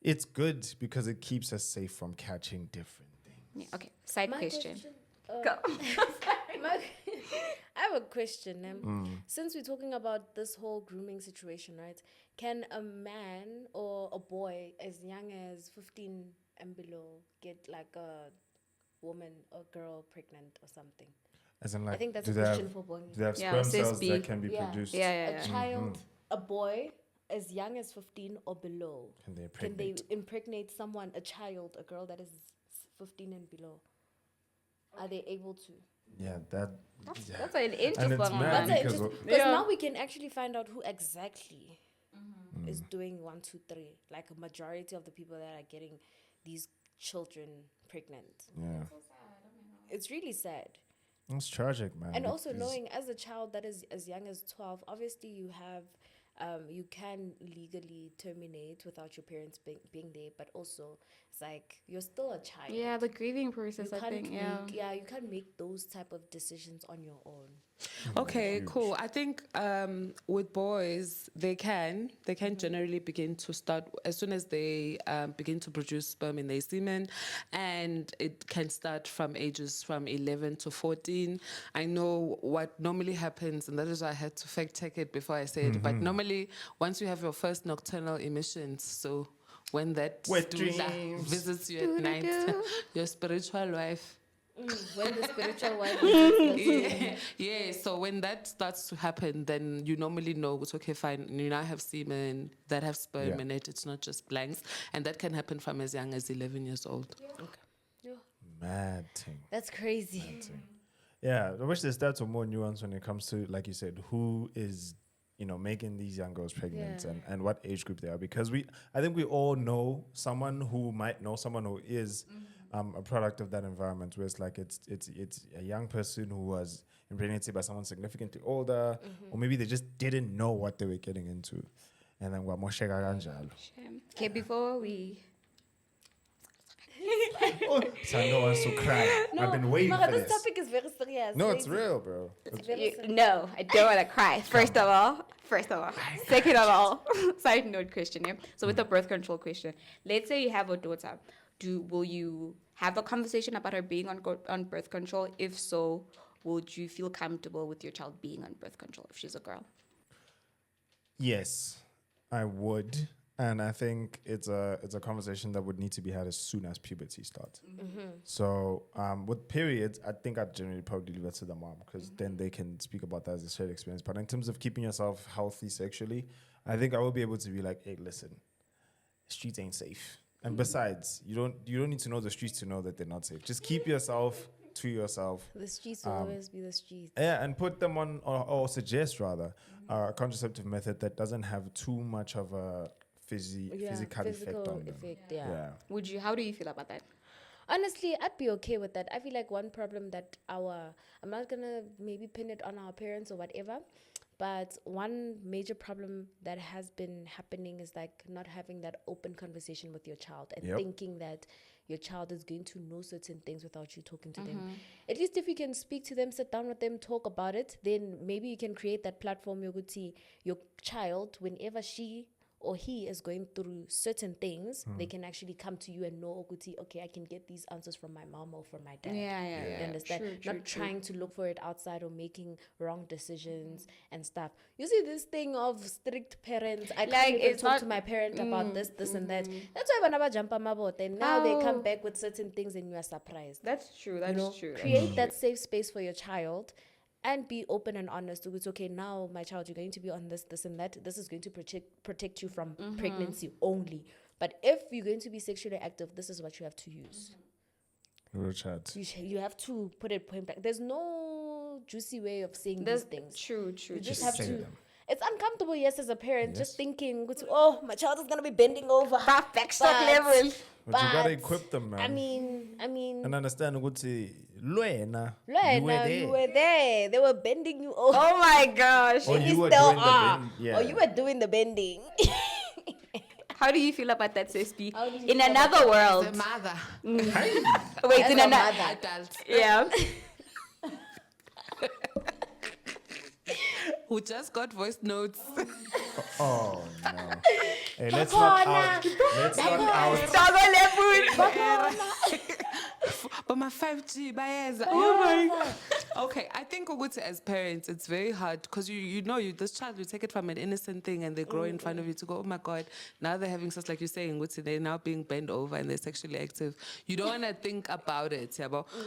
It's good because it keeps us safe from catching different things. Yeah, okay, side My question. Go. I have a question. Since we're talking about this whole grooming situation, right? Can a man or a boy as young as 15 and below get like a woman or girl pregnant or something? As in, like, I think that's do a they have- question for boys. Do they have Yeah, sperm cis cells B. that can be produced? Yeah. A child, a boy as young as 15 or below, Can they can they impregnate? impregnate someone, a child, a girl that is 15 and below? Are they able to? Yeah, yeah. That's an And it's interesting mad one. That's because because Yeah. now we can actually find out who exactly is doing 1, 2, 3. Like a majority of the people that are getting these children pregnant. yeah, It's really sad. it's tragic, man. And also because- knowing as a child that is as young as 12, obviously you can legally terminate without your parents being there, but also it's like you're still a child. Yeah, the grieving process, You I think, you can't make those type of decisions on your own. Okay, cool. I think with boys, they can generally begin to start as soon as they begin to produce sperm in their semen, and it can start from ages from 11 to 14. I know what normally happens, and that is why I had to fact check it before I say it. But normally, once you have your first nocturnal emissions, so when that Wet doula dreams. visits you at night, your spiritual wife. When the spiritual wife Yeah, so when that starts to happen, then you normally know it's okay, fine. You now have semen that have sperm Yeah. in it. It's not just blanks. And that can happen from as young as 11 years old. Yeah. mad thing. That's crazy. Yeah, I wish there's stats were more nuanced when it comes to, like you said, who is, making these young girls pregnant Yeah. and what age group they are. Because I think we all know someone who might know someone who is a product of that environment, where it's like it's a young person who was impregnated by someone significantly older, or maybe they just didn't know what they were getting into. And then Okay, before we... Sando wants to cry. I've been waiting for this this. topic is very serious. No, it's real, bro. No, I don't want to cry. First of all. Second of all, side note question. Yeah? So with the birth control question, let's say you have a daughter. Will you have a conversation about her being on birth control? If so, would you feel comfortable with your child being on birth control if she's a girl? Yes, I would. And I think it's a conversation that would need to be had as soon as puberty starts. So with periods, I think I'd generally probably leave it to the mom because then they can speak about that as a shared experience. But in terms of keeping yourself healthy sexually, I think I will be able to be like, hey, listen, streets ain't safe. And besides, you don't need to know the streets to know that they're not safe. Just keep yourself to yourself. The streets will always be the streets. Yeah, and put them on, or suggest rather, a contraceptive method that doesn't have too much of a physical effect on them. Yeah. How do you feel about that? Honestly, I'd be okay with that. I feel like one problem that I'm not gonna maybe pin it on our parents or whatever, but one major problem that has been happening is like not having that open conversation with your child and thinking that your child is going to know certain things without you talking to them. At least if you can speak to them, sit down with them, talk about it, then maybe you can create that platform. Your child, whenever she or he is going through certain things, they can actually come to you and know, okay, I can get these answers from my mom or from my dad. You understand? Not trying to look for it outside or making wrong decisions and stuff. You see this thing of strict parents. I can't even talk to my parent about this and that. That's why whenever jump about, and now they come back with certain things and you are surprised. That's true. That's true. Create that safe space for your child. And be open and honest. It's okay, now, my child, you're going to be on this and that. This is going to protect you from pregnancy only. But if you're going to be sexually active, this is what you have to use. Real chat. You have to put it point blank. There's no juicy way of saying these things. True. You just have to. Them. It's uncomfortable, yes, as a parent, just thinking, oh, my child is going to be bending over. Backstock level. But you got to equip them, man. I mean. And understand, you were there. They were bending you over. Oh my gosh. Or you were doing the bend. Yeah. Or you were doing the bending. How do you feel about that, Sespi? In another world. The mother. Wait, in another adult. Yeah. Who just got voice notes. Oh no. Hey, let's not out. But my 5G, Baeza. Oh my God. Okay, I think as parents, it's very hard because this child, you take it from an innocent thing and they grow in front of you to go, oh my God, now they're having sex, like you're saying, they're now being bent over and they're sexually active. You don't want to think about it,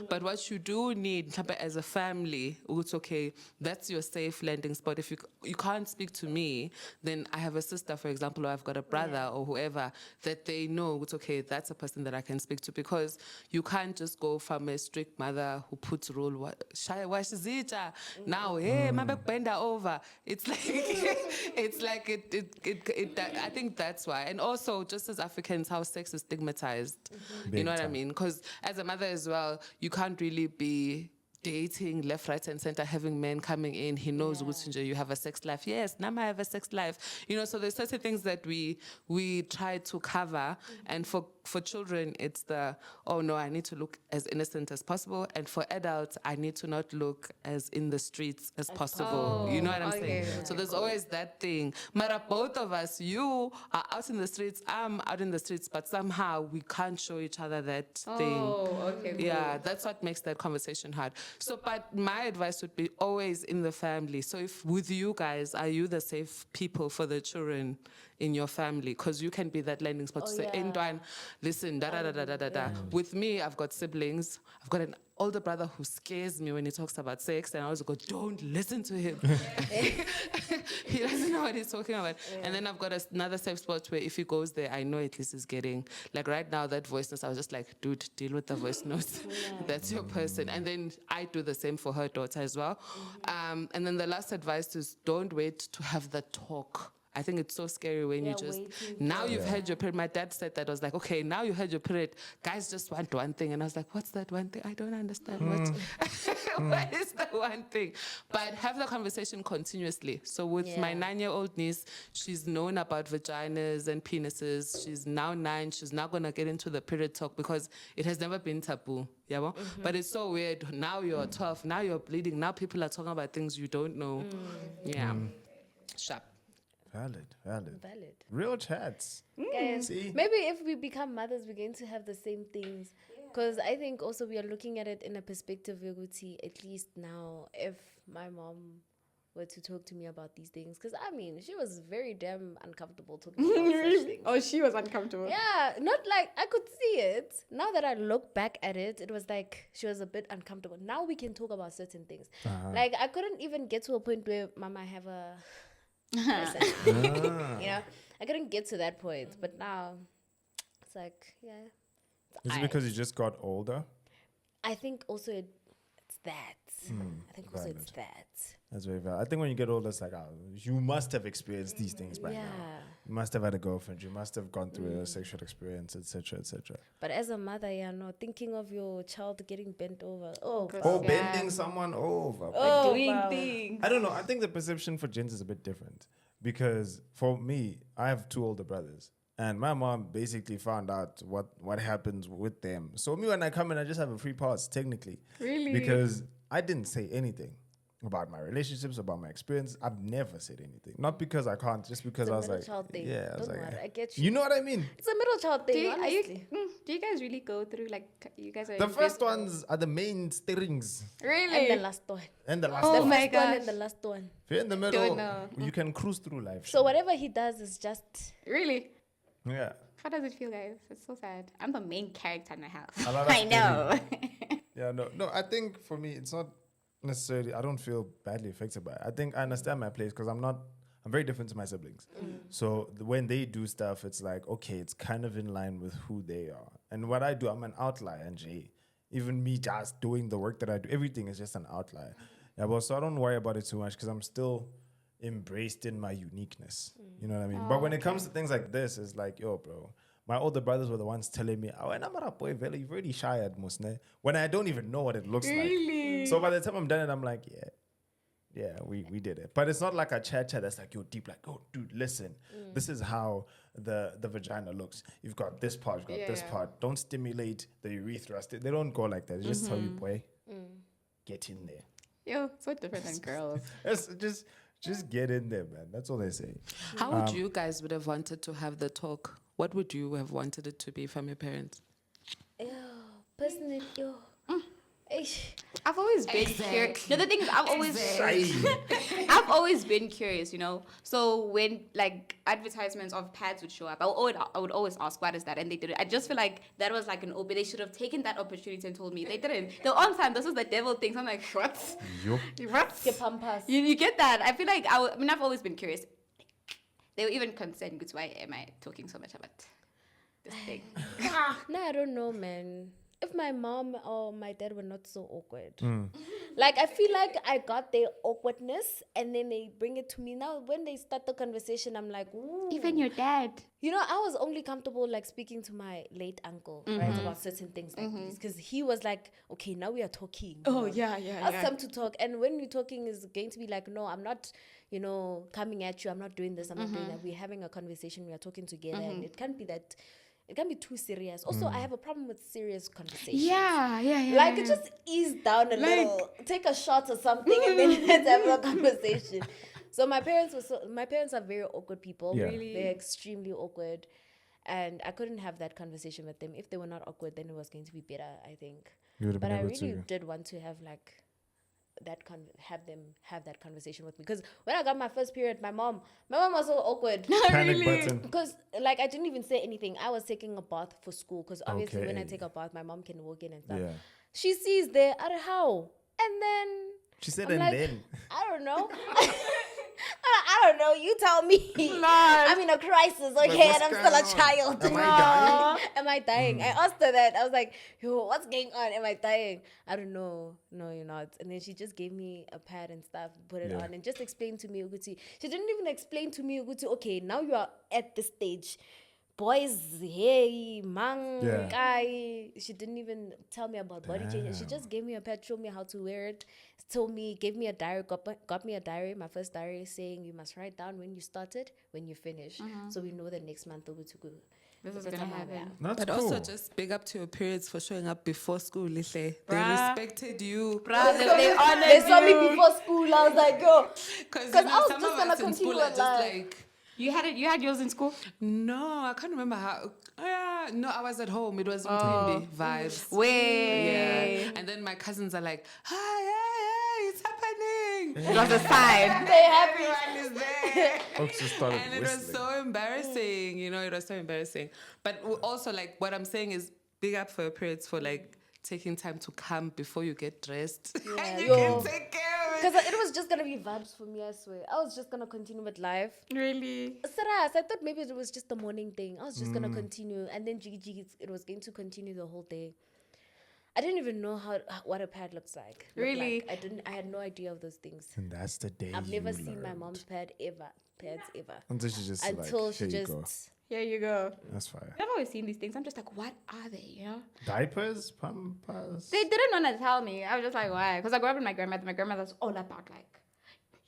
but what you do need as a family, it's okay, that's your safe landing spot. If you can't speak to me, then I have a sister, for example, or I've got a brother or whoever, that they know it's okay, that's a person that I can speak to, because you can't just go from a strict mother who puts rule, now, hey, bend her over. It's like, I think that's why. And also, just as Africans, how sex is stigmatized. You know what I mean? Because as a mother as well, you can't really be dating left, right, and center, having men coming in. He knows you have a sex life. Yes, Nama, I have a sex life. So there's certain things that we try to cover. And for children, it's oh no, I need to look as innocent as possible. And for adults, I need to not look as in the streets as possible. You know what I'm saying? Yeah. So there's always that thing. Mara, both of us, you are out in the streets, I'm out in the streets, but somehow we can't show each other that thing. Oh, okay. Yeah, that's what makes that conversation hard. So, but my advice would be always in the family. So if with you guys, are you the safe people for the children in your family? Because you can be that landing spot to say, Endwan, listen, da. With me, I've got siblings. I've got an older brother who scares me when he talks about sex, and I always go, don't listen to him. He doesn't know what he's talking about. And then I've got another safe spot where if he goes there, I know at least he's getting, like right now, that voice notes, I was just like, dude, deal with the voice notes. That's your person. And then I do the same for her daughter as well. And then the last advice is don't wait to have the talk. I think it's so scary when you just, now you've had your period. My dad said that. I was like, okay, now you had your period. Guys just want one thing. And I was like, what's that one thing? I don't understand. What is the one thing? But have the conversation continuously. So with my 9-year-old niece, she's known about vaginas and penises. She's now 9. She's now going to get into the period talk because it has never been taboo. Yeah, but it's so weird. Now you're 12. Now you're bleeding. Now people are talking about things you don't know. Yeah. Sharp. Valid. Real chats. Guys, maybe if we become mothers, we're going to have the same things Because I think also we are looking at it in a perspective, Yoguti, at least now, if my mom were to talk to me about these things. Because, I mean, she was very damn uncomfortable talking about such things. Oh, she was uncomfortable. Yeah, not like I could see it. Now that I look back at it, it was like she was a bit uncomfortable. Now we can talk about certain things. Like, I couldn't even get to a point where Mama have a person. You know, I couldn't get to that point. But now, it's like, yeah. Is it because you just got older? I think also it's that. I think also it's that. That's very valid. I think when you get older, it's like, you must have experienced these things by now. You must have had a girlfriend. You must have gone through a sexual experience, etc., etc. But as a mother, thinking of your child getting bent over. Bending someone over. Doing things. I don't know. I think the perception for gents is a bit different. Because for me, I have 2 older brothers. And my mom basically found out what happens with them. So me, when I come in, I just have a free pass, technically. Really? Because I didn't say anything about my relationships, about my experience. I've never said anything. Not because I can't, just because I was like, yeah, I was like, I get you. You know what I mean? It's a middle child thing. Do you guys really go through, like, you guys are the first ones are the main stirrings. Really? And the last one. Oh my first one gosh. and the last one. If you're in the middle, you can cruise through life. So whatever he does is just... Really? Yeah. How does it feel, guys? It's so sad. I'm the main character in my house. I know. Yeah, no. I think for me, it's not necessarily, I don't feel badly affected by it. I think I understand my place because I'm very different to my siblings. So when they do stuff, it's like, okay, it's kind of in line with who they are. And what I do, I'm an outlier, Jay. Even me just doing the work that I do, everything is just an outlier. Yeah, but so I don't worry about it too much because I'm still embraced in my uniqueness. You know what I mean? But when it comes to things like this, it's like, yo, bro, my older brothers were the ones telling me, you've already shy at Musne, when I don't even know what it looks like. So by the time I'm done it, I'm like, yeah, we did it. But it's not like a chat that's like, yo, deep, like, oh, dude, listen, this is how the vagina looks. You've got this part, you've got this part. Don't stimulate the urethra. They don't go like that. They just tell you, boy, get in there. Yo, so different than girls. It's just get in there, man. That's all they say. How would you guys would have wanted to have the talk? What would you have wanted it to be from your parents? Personally, I've always been curious. The other thing is I've always been curious, you know. So when like advertisements of pads would show up, I would always ask, what is that? And they did it. I just feel like that was like an open. They should have taken that opportunity and told me. They didn't. They're on time. This was the devil thing. So I'm like, what? What? Get pampas. You get that? I feel like I've always been curious. They were even concerned because why am I talking so much about this thing? No, I don't know, man. If my mom or my dad were not so awkward. Like, I feel like I got their awkwardness and then they bring it to me. Now, when they start the conversation, I'm like, ooh. Even your dad. You know, I was only comfortable, like, speaking to my late uncle, right, about certain things like this. Because he was like, okay, now we are talking. Oh, yeah. Ask them to talk. And when we're talking, is going to be like, no, I'm not, coming at you. I'm not doing this. I'm not doing that. We're having a conversation. We are talking together. And it can't be that... It can be too serious. Also, I have a problem with serious conversations. Yeah. Like, it just ease down a little. Take a shot or something, and then let's have a conversation. So my parents are very awkward people. Yeah. Really? They're extremely awkward, and I couldn't have that conversation with them. If they were not awkward, then it was going to be better, I think. But I really did want to have like have them have that conversation with me, because when I got my first period, my mom was so awkward. Panic button. Because like I didn't even say anything. I was taking a bath for school, because obviously when I take a bath, my mom can walk in and stuff. Yeah. She sees there, how, and then She said, I'm and like, then. I don't know. I don't know. You tell me. I'm in a crisis, okay, and I'm still a child. Am I dying? Am I dying? I asked her that. I was like, yo, what's going on? Am I dying? I don't know. No, you're not. And then she just gave me a pad and stuff, put it on, and just explained to me, Uguti. She didn't even explain to me, Uguti, okay, now you are at this stage. Boys, hey, mang, guy. She didn't even tell me about body changes. She just gave me a pad, showed me how to wear it, gave me a diary, got me a diary, my first diary, saying you must write down when you started, when you finish. So we know that next month we'll go. This is gonna happen. That's But cool. also just big up to your parents for showing up before school, Lishe. They respected you. They honored They saw me you. before school. I was like, yo, Because I was some just of gonna us in school continue are just life. like, You had yours in school? no, I can't remember how. Yeah, No, I was at home. It was Mtwimbi vibes. Way. Yeah. And then my cousins are like, hey, it's happening. It was a sign. They happy. Everyone is there. Folks just started And it was whistling. so embarrassing. It was so embarrassing. But also, like, what I'm saying is big up for your parents for, like, taking time to come before you get dressed. Yeah, And you yo. can take care of it. Because it was just gonna be vibes for me, I swear. I was just gonna continue with life. Really? Saras, I thought maybe it was just a morning thing. I was just gonna continue, and then Jiggy Jiggy, it was going to continue the whole day. I didn't even know what a pad looks like. Really? I had no idea of those things. And that's the day I've never you seen my learned. mom's pads ever. Until she just Until like, she here you go. just. Here you go. That's fire. I've always seen these things. I'm just like, what are they? Diapers, pampers. They didn't want to tell me. I was just like, why? Because I grew up with my grandmother. My grandmother's all about like,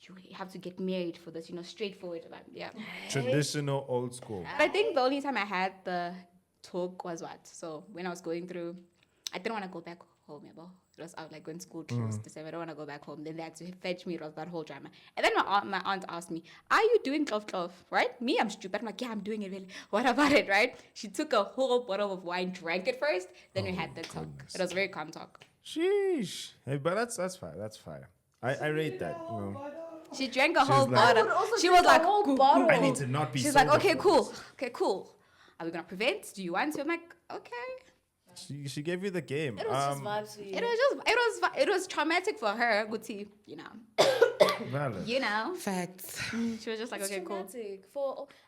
you have to get married for this, straightforward. Like, yeah. Traditional, old school. But I think the only time I had the talk was what? So when I was going through, I didn't want to go back home, It was out like when school closed. They said, I don't want to go back home. Then they had to fetch me. It was that whole drama. And then my aunt asked me, are you doing clove, right? Me, I'm stupid. I'm like, yeah, I'm doing it really. What about it, right? She took a whole bottle of wine, drank it first. Then we had the talk. goodness. It was very calm talk. Sheesh. Hey, but that's fire. That's fire. I rate that. She drank a whole like- bottle. I would also She drink was like, a whole "Cool, bottle." I need to not be She's sober like, okay, for cool. this. Okay, cool. Are we going to prevent? Do you want to? I'm like, okay. She gave you the game. It was just vibes for you. It was traumatic for her. Good tea, valid. Facts. She was just like, It's okay, cool. traumatic.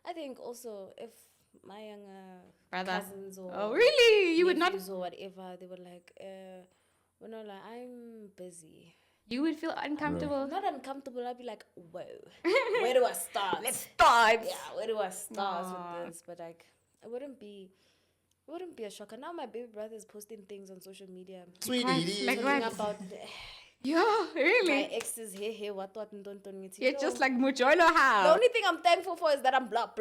I think also if my younger Brother. cousins or Oh, really? You would not. nephews or whatever, they were like, like, I'm busy. You would feel uncomfortable. Not uncomfortable. I'd be like, whoa, where do I start? Let's start. Yeah, where do I start Aw. with this? But like, it wouldn't be a shocker. Now my baby brother is posting things on social media. Sweetie. Like Talking what? about Yeah, my really. ex's here, what, You're just like Mujolo The how. only thing I'm thankful for is that I'm blocked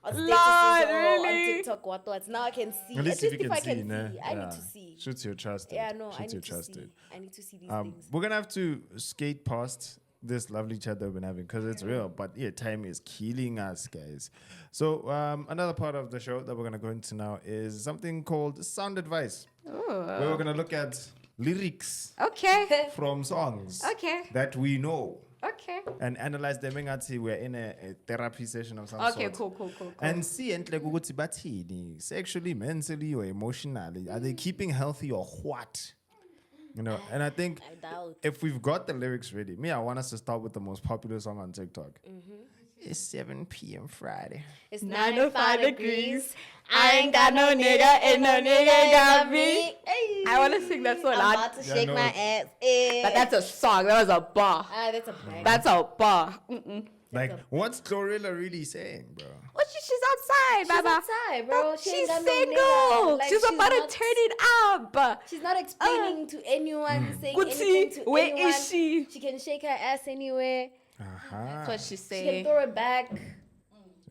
on statuses Lord, or really? on TikTok, what. Now I can see. At least if you if can I see, can ne? see. I need to see. Shoots your trusted. Yeah, no, I Shoots need your to trusted. see. I need to see these things. We're gonna have to skate past this lovely chat that we've been having because it's real. But yeah, time is killing us, guys. So another part of the show that we're gonna go into now is something called sound advice, where we're gonna look at lyrics Okay. from songs Okay. that we know Okay. and analyze them. Engathi we're in a therapy session of some Okay, sort. cool. And see enhle ukuthi bathini, sexually, mentally, or emotionally. Are they keeping healthy or what? And I think I doubt. if we've got the lyrics ready, I want us to start with the most popular song on TikTok. It's 7 p.m. Friday. It's 905 95 degrees. I ain't got no nigga and no nigga got me. I want to sing that so I'm loud. about to Yeah, shake no. my ass. Eh. But that's a song. That was a bar. That's a bang. That's a bar. Mm-mm. Like, what's Glorilla really saying, bro? What? She's outside, She's Baba. outside, bro. She She's ain't got no single. nigga. Like, she's about not- to turn it up. She's not explaining to anyone, saying Gucci, anything to where anyone. is she? She can shake her ass anywhere. That's what she's She can saying. throw it back.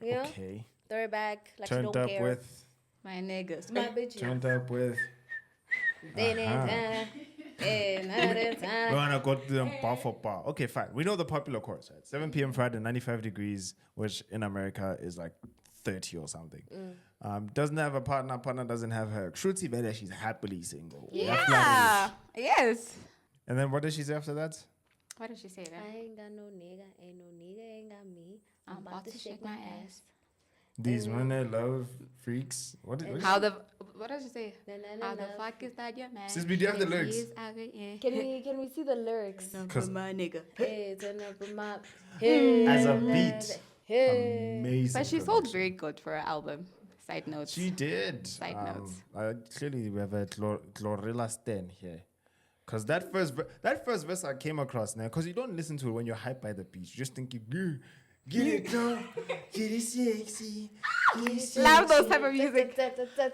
You know? Okay. Throw it back like she Turned don't up care. with. My niggas. My bitch. Turned up with. Uh-huh. No, I got them bar for bar. Okay, fine. We know the popular chorus, right? 7 p.m. Friday, 95 degrees, which in America is like 30 or something. Doesn't have a partner. Partner doesn't have her. Shruti Veda, she's happily single. That's Yeah. Yes. And then what does she say after that? What did she say then? I ain't got no nigga, ain't no nigga, ain't got me. I'm about to shake my ass. These women love freaks. What does What did she say? Na, na, na, How the na. fuck is that your man? Sis, we do have the lyrics. Can we see the lyrics? Cause my nigga. Hey, turn up a mop. Hey, As a na, beat. na, Hey. Amazing. But she sold production. very good for her album. Side notes. She did. Side notes. Clearly, we have a Glorilla stan here. Because that first verse I came across now, because you don't listen to it when you're hyped by the beat. You just think, get it, girl. Get it sexy. Get it sexy. Love those type of music.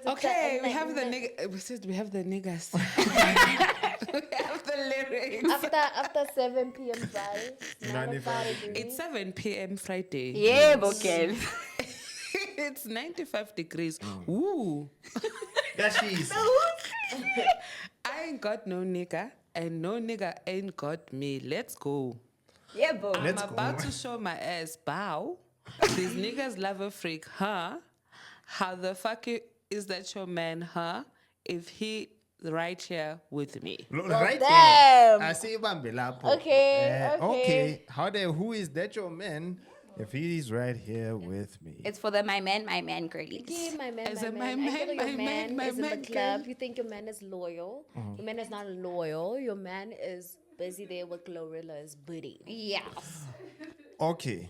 Okay, we have the nigga. We said we have the niggas. We have the lyrics. After 7 p.m. Friday, 95 It's 7 p.m. Friday. Yeah, Bokel. It's 95 degrees. Ooh. Yeah, she's. I ain't got no nigga, and no nigga ain't got me. Let's go. Yeah, Bo. Let's I'm go. about to show my ass. Bow. These niggas love a freak, huh? How the fuck you? is that your man, huh? If he right here with me. Right damn. there. I see Bambi Lapo. Okay, okay. Okay. Who is that your man? If he's right here with me. It's for the my man girlies. Yeah, my man, As my a man. I feel your man is in the man, club. You think your man is loyal. Your man is not loyal. Your man is busy there with Glorilla's booty. Yes. Okay.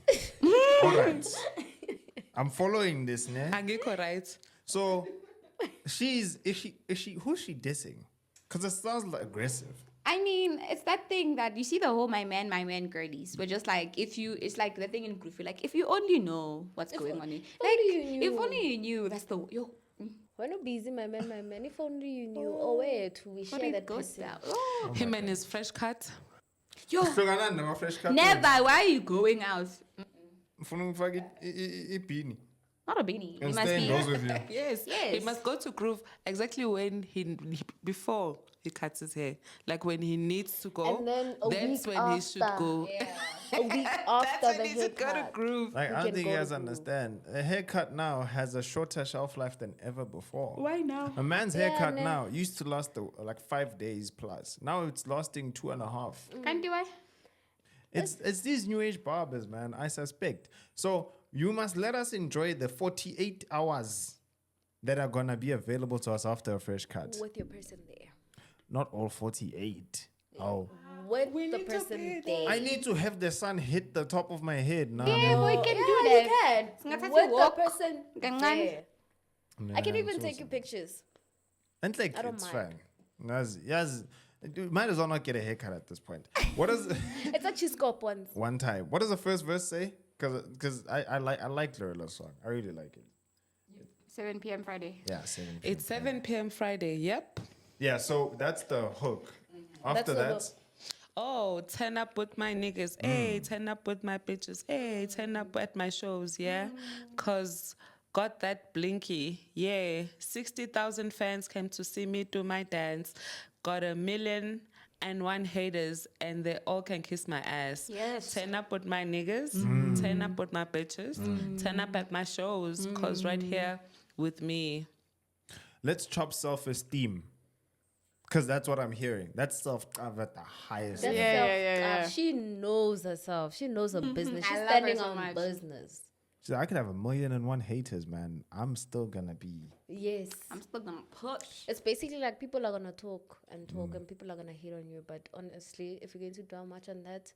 All right. I'm following this, ne? Angiko, right? So, who's she dissing? Because it sounds like aggressive. I mean, it's that thing that you see the whole my man girlies. We're just like, it's like the thing in group. Like, if you only know what's going on. Like, if only you knew, that's the, yo. We're not busy, my man, my man. If only you knew. Oh, wait, we share that goes person. down. Oh. Him and his fresh cut. Yo, Fresh cut. never. Why are you going out? Beanie. Not a beanie. You And must stay be. indoors with you. Yes. Yes. He must go to groove exactly when before he cuts his hair. Like when he needs to go. And then a that's week when he should after. go. A week after That's the when he should go to haircut. groove. Like, I can don't think go you to guys groove. understand. A haircut now has a shorter shelf life than ever before. Why now? A man's Yeah, haircut no. now used to last like 5 days plus. Now it's lasting 2.5. Can't do it. It's these new age barbers, man. I suspect. So you must let us enjoy the 48 hours that are gonna be available to us after a fresh cut. With your person there. Not all 48. Oh, With We the need to person be there. I need to have the sun hit the top of my head now. Yeah, boy, can do You that. can. Ngathi With the walk. person Kancane. there. I can even take you pictures. And like, I don't it's mind. fine. Yes, might as well not get a haircut at this point. What is It's a cheese cop once. one time? What does the first verse say? Because I like Lorilla's song. I really like it. 7 p.m. Friday. Yeah, 7 p.m. It's 7 p.m. Friday. Yep. Yeah, so that's the hook. After That's the that, Oh, turn up with my niggas. Hey, turn up with my bitches. Hey, turn up at my shows. Yeah. Cause got that blinky. Yeah. 60,000 fans came to see me do my dance. Got 1,000,001 haters and they all can kiss my ass. Yes. Turn up with my niggas. Turn up with my bitches. Turn up at my shows. Cause right here with me. let's chop self-esteem. Because that's what I'm hearing. That's self-love at the highest That's level. self- She knows herself. She knows her business. She's I love standing her so on much. business. So I could have 1,000,001 haters, man. I'm still gonna be. Yes. I'm still gonna push. It's basically like people are gonna talk and people are gonna hate on you. But honestly, if you're going to dwell much on that,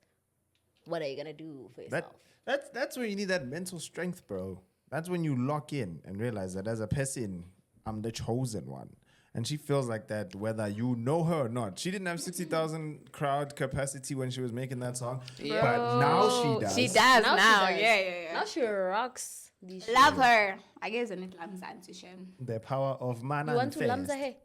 what are you gonna do for yourself? That's where you need that mental strength, bro. That's when you lock in and realize that as a person, I'm the chosen one. And she feels like that whether you know her or not. She didn't have 60,000 crowd capacity when she was making that song. But now she does. She does Now now. she does. Yeah. Now she rocks. These Love her. I guess in it to shame. The power of man You and want to lamza fest. hey?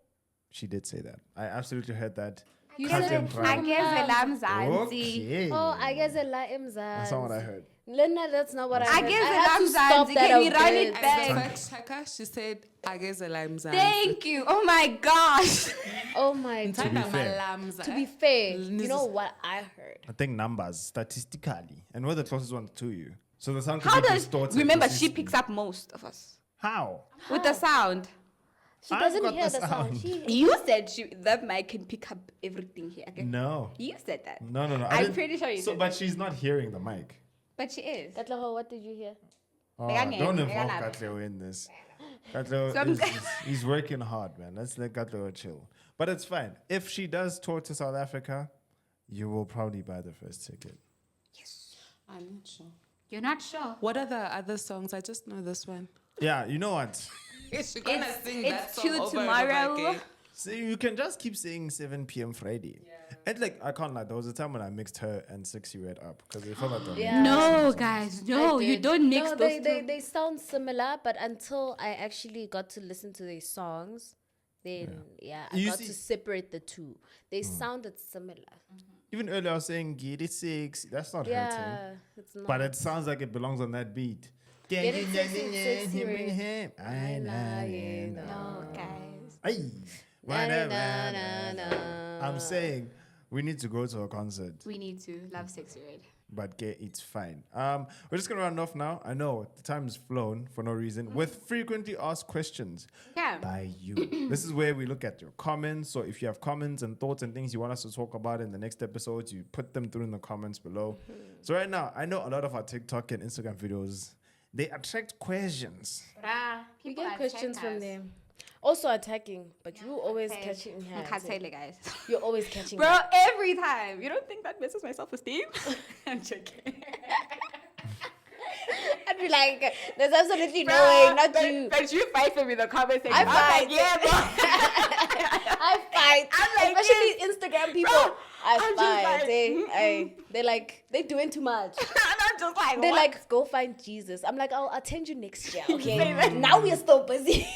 She did say that. I absolutely heard that. You Cousin said Prime. I guess the lambs Okay. Oh, I guess a la imza. That's not what I heard. Lena, that's not what I I heard. guess I the had to lambs stop are- that can we a run it bit. back? Fact checker, she said, I guess a lime's Thank you. Oh my gosh. Oh my god. To be fair, you know what I heard? I think numbers, statistically. And we're the closest ones to you. So the sound could How be does distorted. remember to she 60. picks up most of us How? with the sound. She I've doesn't got hear the the sound. sound. She You said that mic can pick up everything here. Okay? No. You said that. No. I I'm didn't- pretty sure you So, said but she's not hearing the mic. But she is. Katlaho, what did you hear? Oh, Megane, don't involve Megane. Katleo in this. Katleo Some- he's working hard, man. Let's let Katleo chill. But it's fine. If she does tour to South Africa, you will probably buy the first ticket. I'm not sure. You're not sure. What are the other songs? I just know this one. Yeah, you know what? Is she gonna sing it's that song till over and tomorrow. over again? See, you can just keep saying 7 p.m. Friday. And like, I can't lie, there was a time when I mixed her and 6 Red up because they felt like they were Yeah. No, guys, no, I you did. don't mix no, those they, two. they sound similar, but until I actually got to listen to their songs, then I You got see- to separate the two. They sounded similar. Even earlier I was saying get it 6. That's not hurting. Yeah, it's not. But it sounds like it belongs on that beat. Get it 6, Red. I know. No, guys. Ay, Na, whatever. na, na, na. I'm saying we need to go to a concert. We need to love 6 Red. but it's fine. We're just gonna run off now. I know the time's flown for no reason. With frequently asked questions by you. This is where we look at your comments. So if you have comments and thoughts and things you want us to talk about in the next episodes, you put them through in the comments below. So right now, I know a lot of our TikTok and Instagram videos, they attract questions. We get questions from them. Also attacking, but you always catching hands. Guys. You're always catching Bro, hands. every time. You don't think that messes my self-esteem? I'm joking. I'd be like, there's absolutely no way, not you. But you fight for me in the comment section. I I'm fight. like, yeah, bro. I fight. I'm like Especially Instagram people. Bro, I I'm just fight. like, They're like, they're doing too much. And I'm just like, They're what? like, go find Jesus. I'm like, I'll attend you next year, okay? Now we're still busy.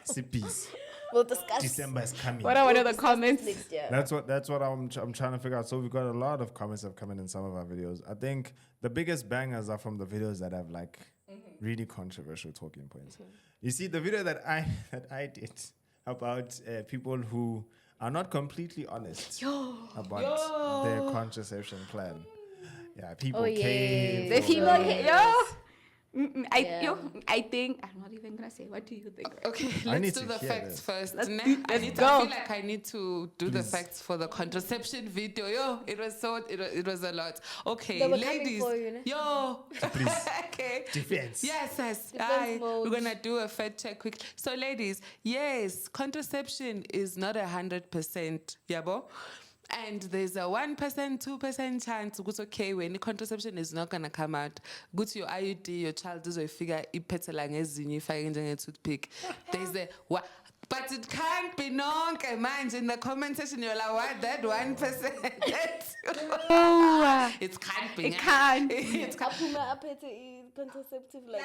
Sippies. We'll discuss December is coming. What are one of the discuss comments? next year. That's what I'm trying to figure out. So we've got a lot of comments that have come in some of our videos. I think the biggest bangers are from the videos that have like really controversial talking points. You see, the video that I did about people who are not completely honest about their contraception plan. Yeah, people came. The people, Yeah. I think I'm not even gonna say. What do you think? Okay, I need let's do to the hear facts this. first. Let's Nah, do- I let's feel go. like I need to do the facts for the contraception video. Yo, it was a lot. Okay, They were coming ladies. for you, ne? Yo, Please. okay. Defense. Yes. Defense Aye, mode. we're gonna do a fact check quick. So, ladies, yes, contraception is not 100%. Yabo. And there's a 1%, 2% chance, good okay, when the contraception is not gonna come out. Good to your IUD, your child does a figure, if I can toothpick. There's a but it can't be known, man. In the comment section, you're like, what? That 1%? It can't be. It can't. It can't. Apuma aphethe contraceptive like.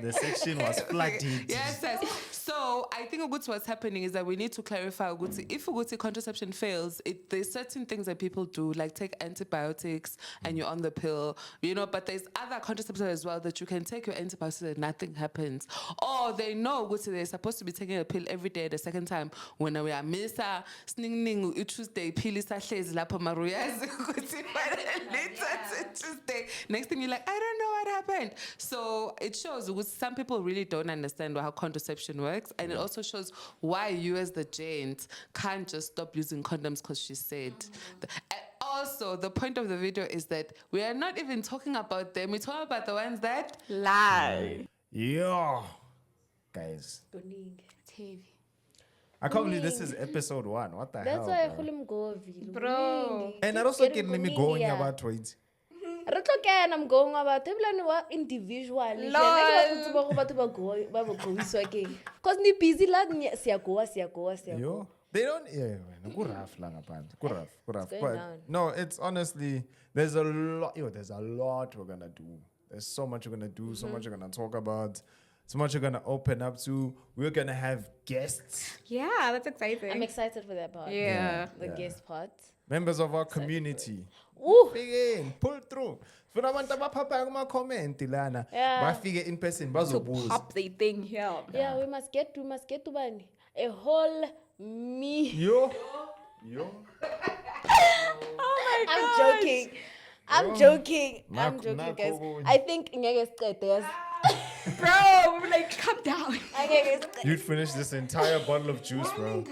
The section was flooded. Yes. So I think what's happening is that we need to clarify if contraception fails, there's certain things that people do, like take antibiotics and you're on the pill, but there's other contraceptives as well that you can take your antibiotics and nothing happens. Or they know they're supposed to be taking a pill every day the second time when we are misa sning Tuesday pill is lapho maruyazi Tuesday. Next thing you're like, I don't know what happened. So it shows some people really don't understand how contraception works, and it also shows why you as the gent can't just stop using condoms because she said. Also, the point of the video is that we are not even talking about them. We're talking about the ones that Lie. Yo, guys, It's heavy. I can't believe this is episode 1. What the That's hell, why I bro? call him MGOWOVILLE. Bro. And I also get me going about tweets. I'm going about individually. Because ni busy la siyagoa. Yo, they don't. Yeah, go rough, lang apart. Go rough. going But down. no, it's honestly there's a lot. There's a lot we're gonna do. There's so much we're gonna do. So much we're gonna talk about. So much we're gonna open up to. We're gonna have guests, Yeah, that's exciting. I'm excited for that part. Yeah. The guest part. members of our community. Ooh. Begin, pull through. Funa abantu abapapa kuma-comment lana. Yeah. Bafike in person To bazobuza. pop the thing here. Yeah, we must get to bani. A whole me. Yo. I'm joking. I'm joking, Nakho guys. okunye. I think ngeke siqede. Bro, we're like, calm down. You'd finish this entire bottle of juice, bro.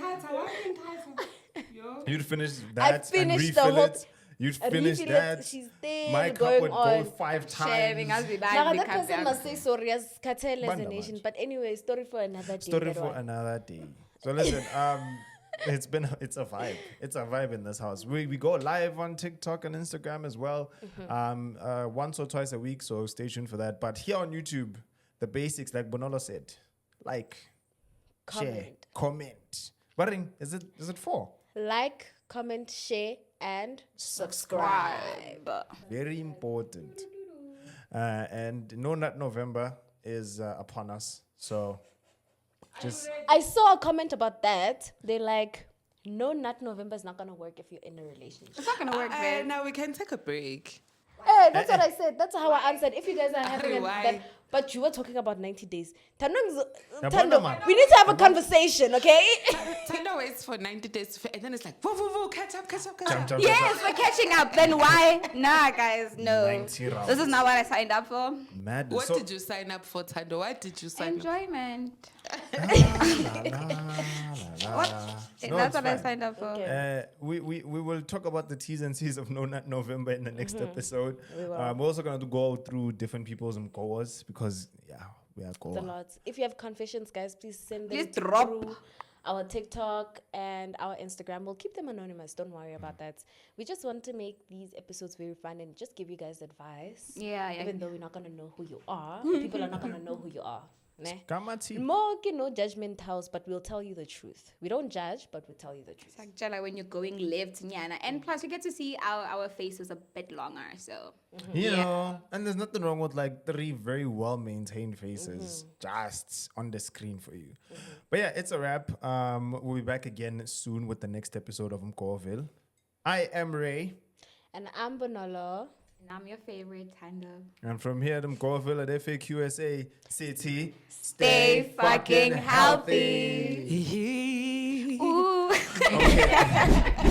You'd finish that and finished the refill whole- it. You'd finish Refill it, that. she's still My cup going would on. go 5 Sharing times. as we Now buy, that calm person down. must say sorry as cartel as a Wonder nation. much. But anyway, story for another day. Story that for one. another day. So listen, it's a vibe. It's a vibe in this house. We go live on TikTok and Instagram as well, once or twice a week. So stay tuned for that. But here on YouTube, the basics, like Bonolo said, like, share, comment. But is it 4? Like, comment, share, and subscribe. Very important. And No Nut November is upon us. So just I saw a comment about that. They're like, no, nut November is not going to work if you're in a relationship. It's not gonna work, man. Now we can take a break. That's what I said. That's how I answered. If you guys are having Why? that, but you were talking about 90 days. Bottom Tando, man. we need to have a conversation, okay? Tanda waits for 90 days and then it's like, whoa, whoa, whoa, catch up. Jump. Yes, we're catching up. Then why? Nah, guys, no. 90 rounds. This is not what I signed up for. Mad. What So- did you sign up for, Tando? What did you sign up Enjoyment. La, la. No, That's it's what I fine. signed up for. Okay. We will talk about the T's and C's of No Nut November in the next episode. We will. We're also going to go through different people's MGOWOVILLEs because, we are It's a Goa. lot. If you have confessions, guys, please send them Please drop. through our TikTok and our Instagram. We'll keep them anonymous. Don't worry about that. We just want to make these episodes very fun and just give you guys advice. Yeah. Even though we're not going to know who you are, people are not going to know who you are. Ne? Kamati. More, no judgment house, but we'll tell you the truth. We don't judge, but we'll tell you the truth. It's like Jella when you're going left, Nyana. And plus, you get to see our faces a bit longer. So, You know, and there's nothing wrong with like 3 very well maintained faces just on the screen for you. But yeah, it's a wrap. We'll be back again soon with the next episode of MGOWOVILLE. I am Ray. And I'm Bonolo. and I'm your favorite, Tando. And from here at MGOWOVILLE at FAQSA City, Stay fucking healthy. here? Ooh. Okay.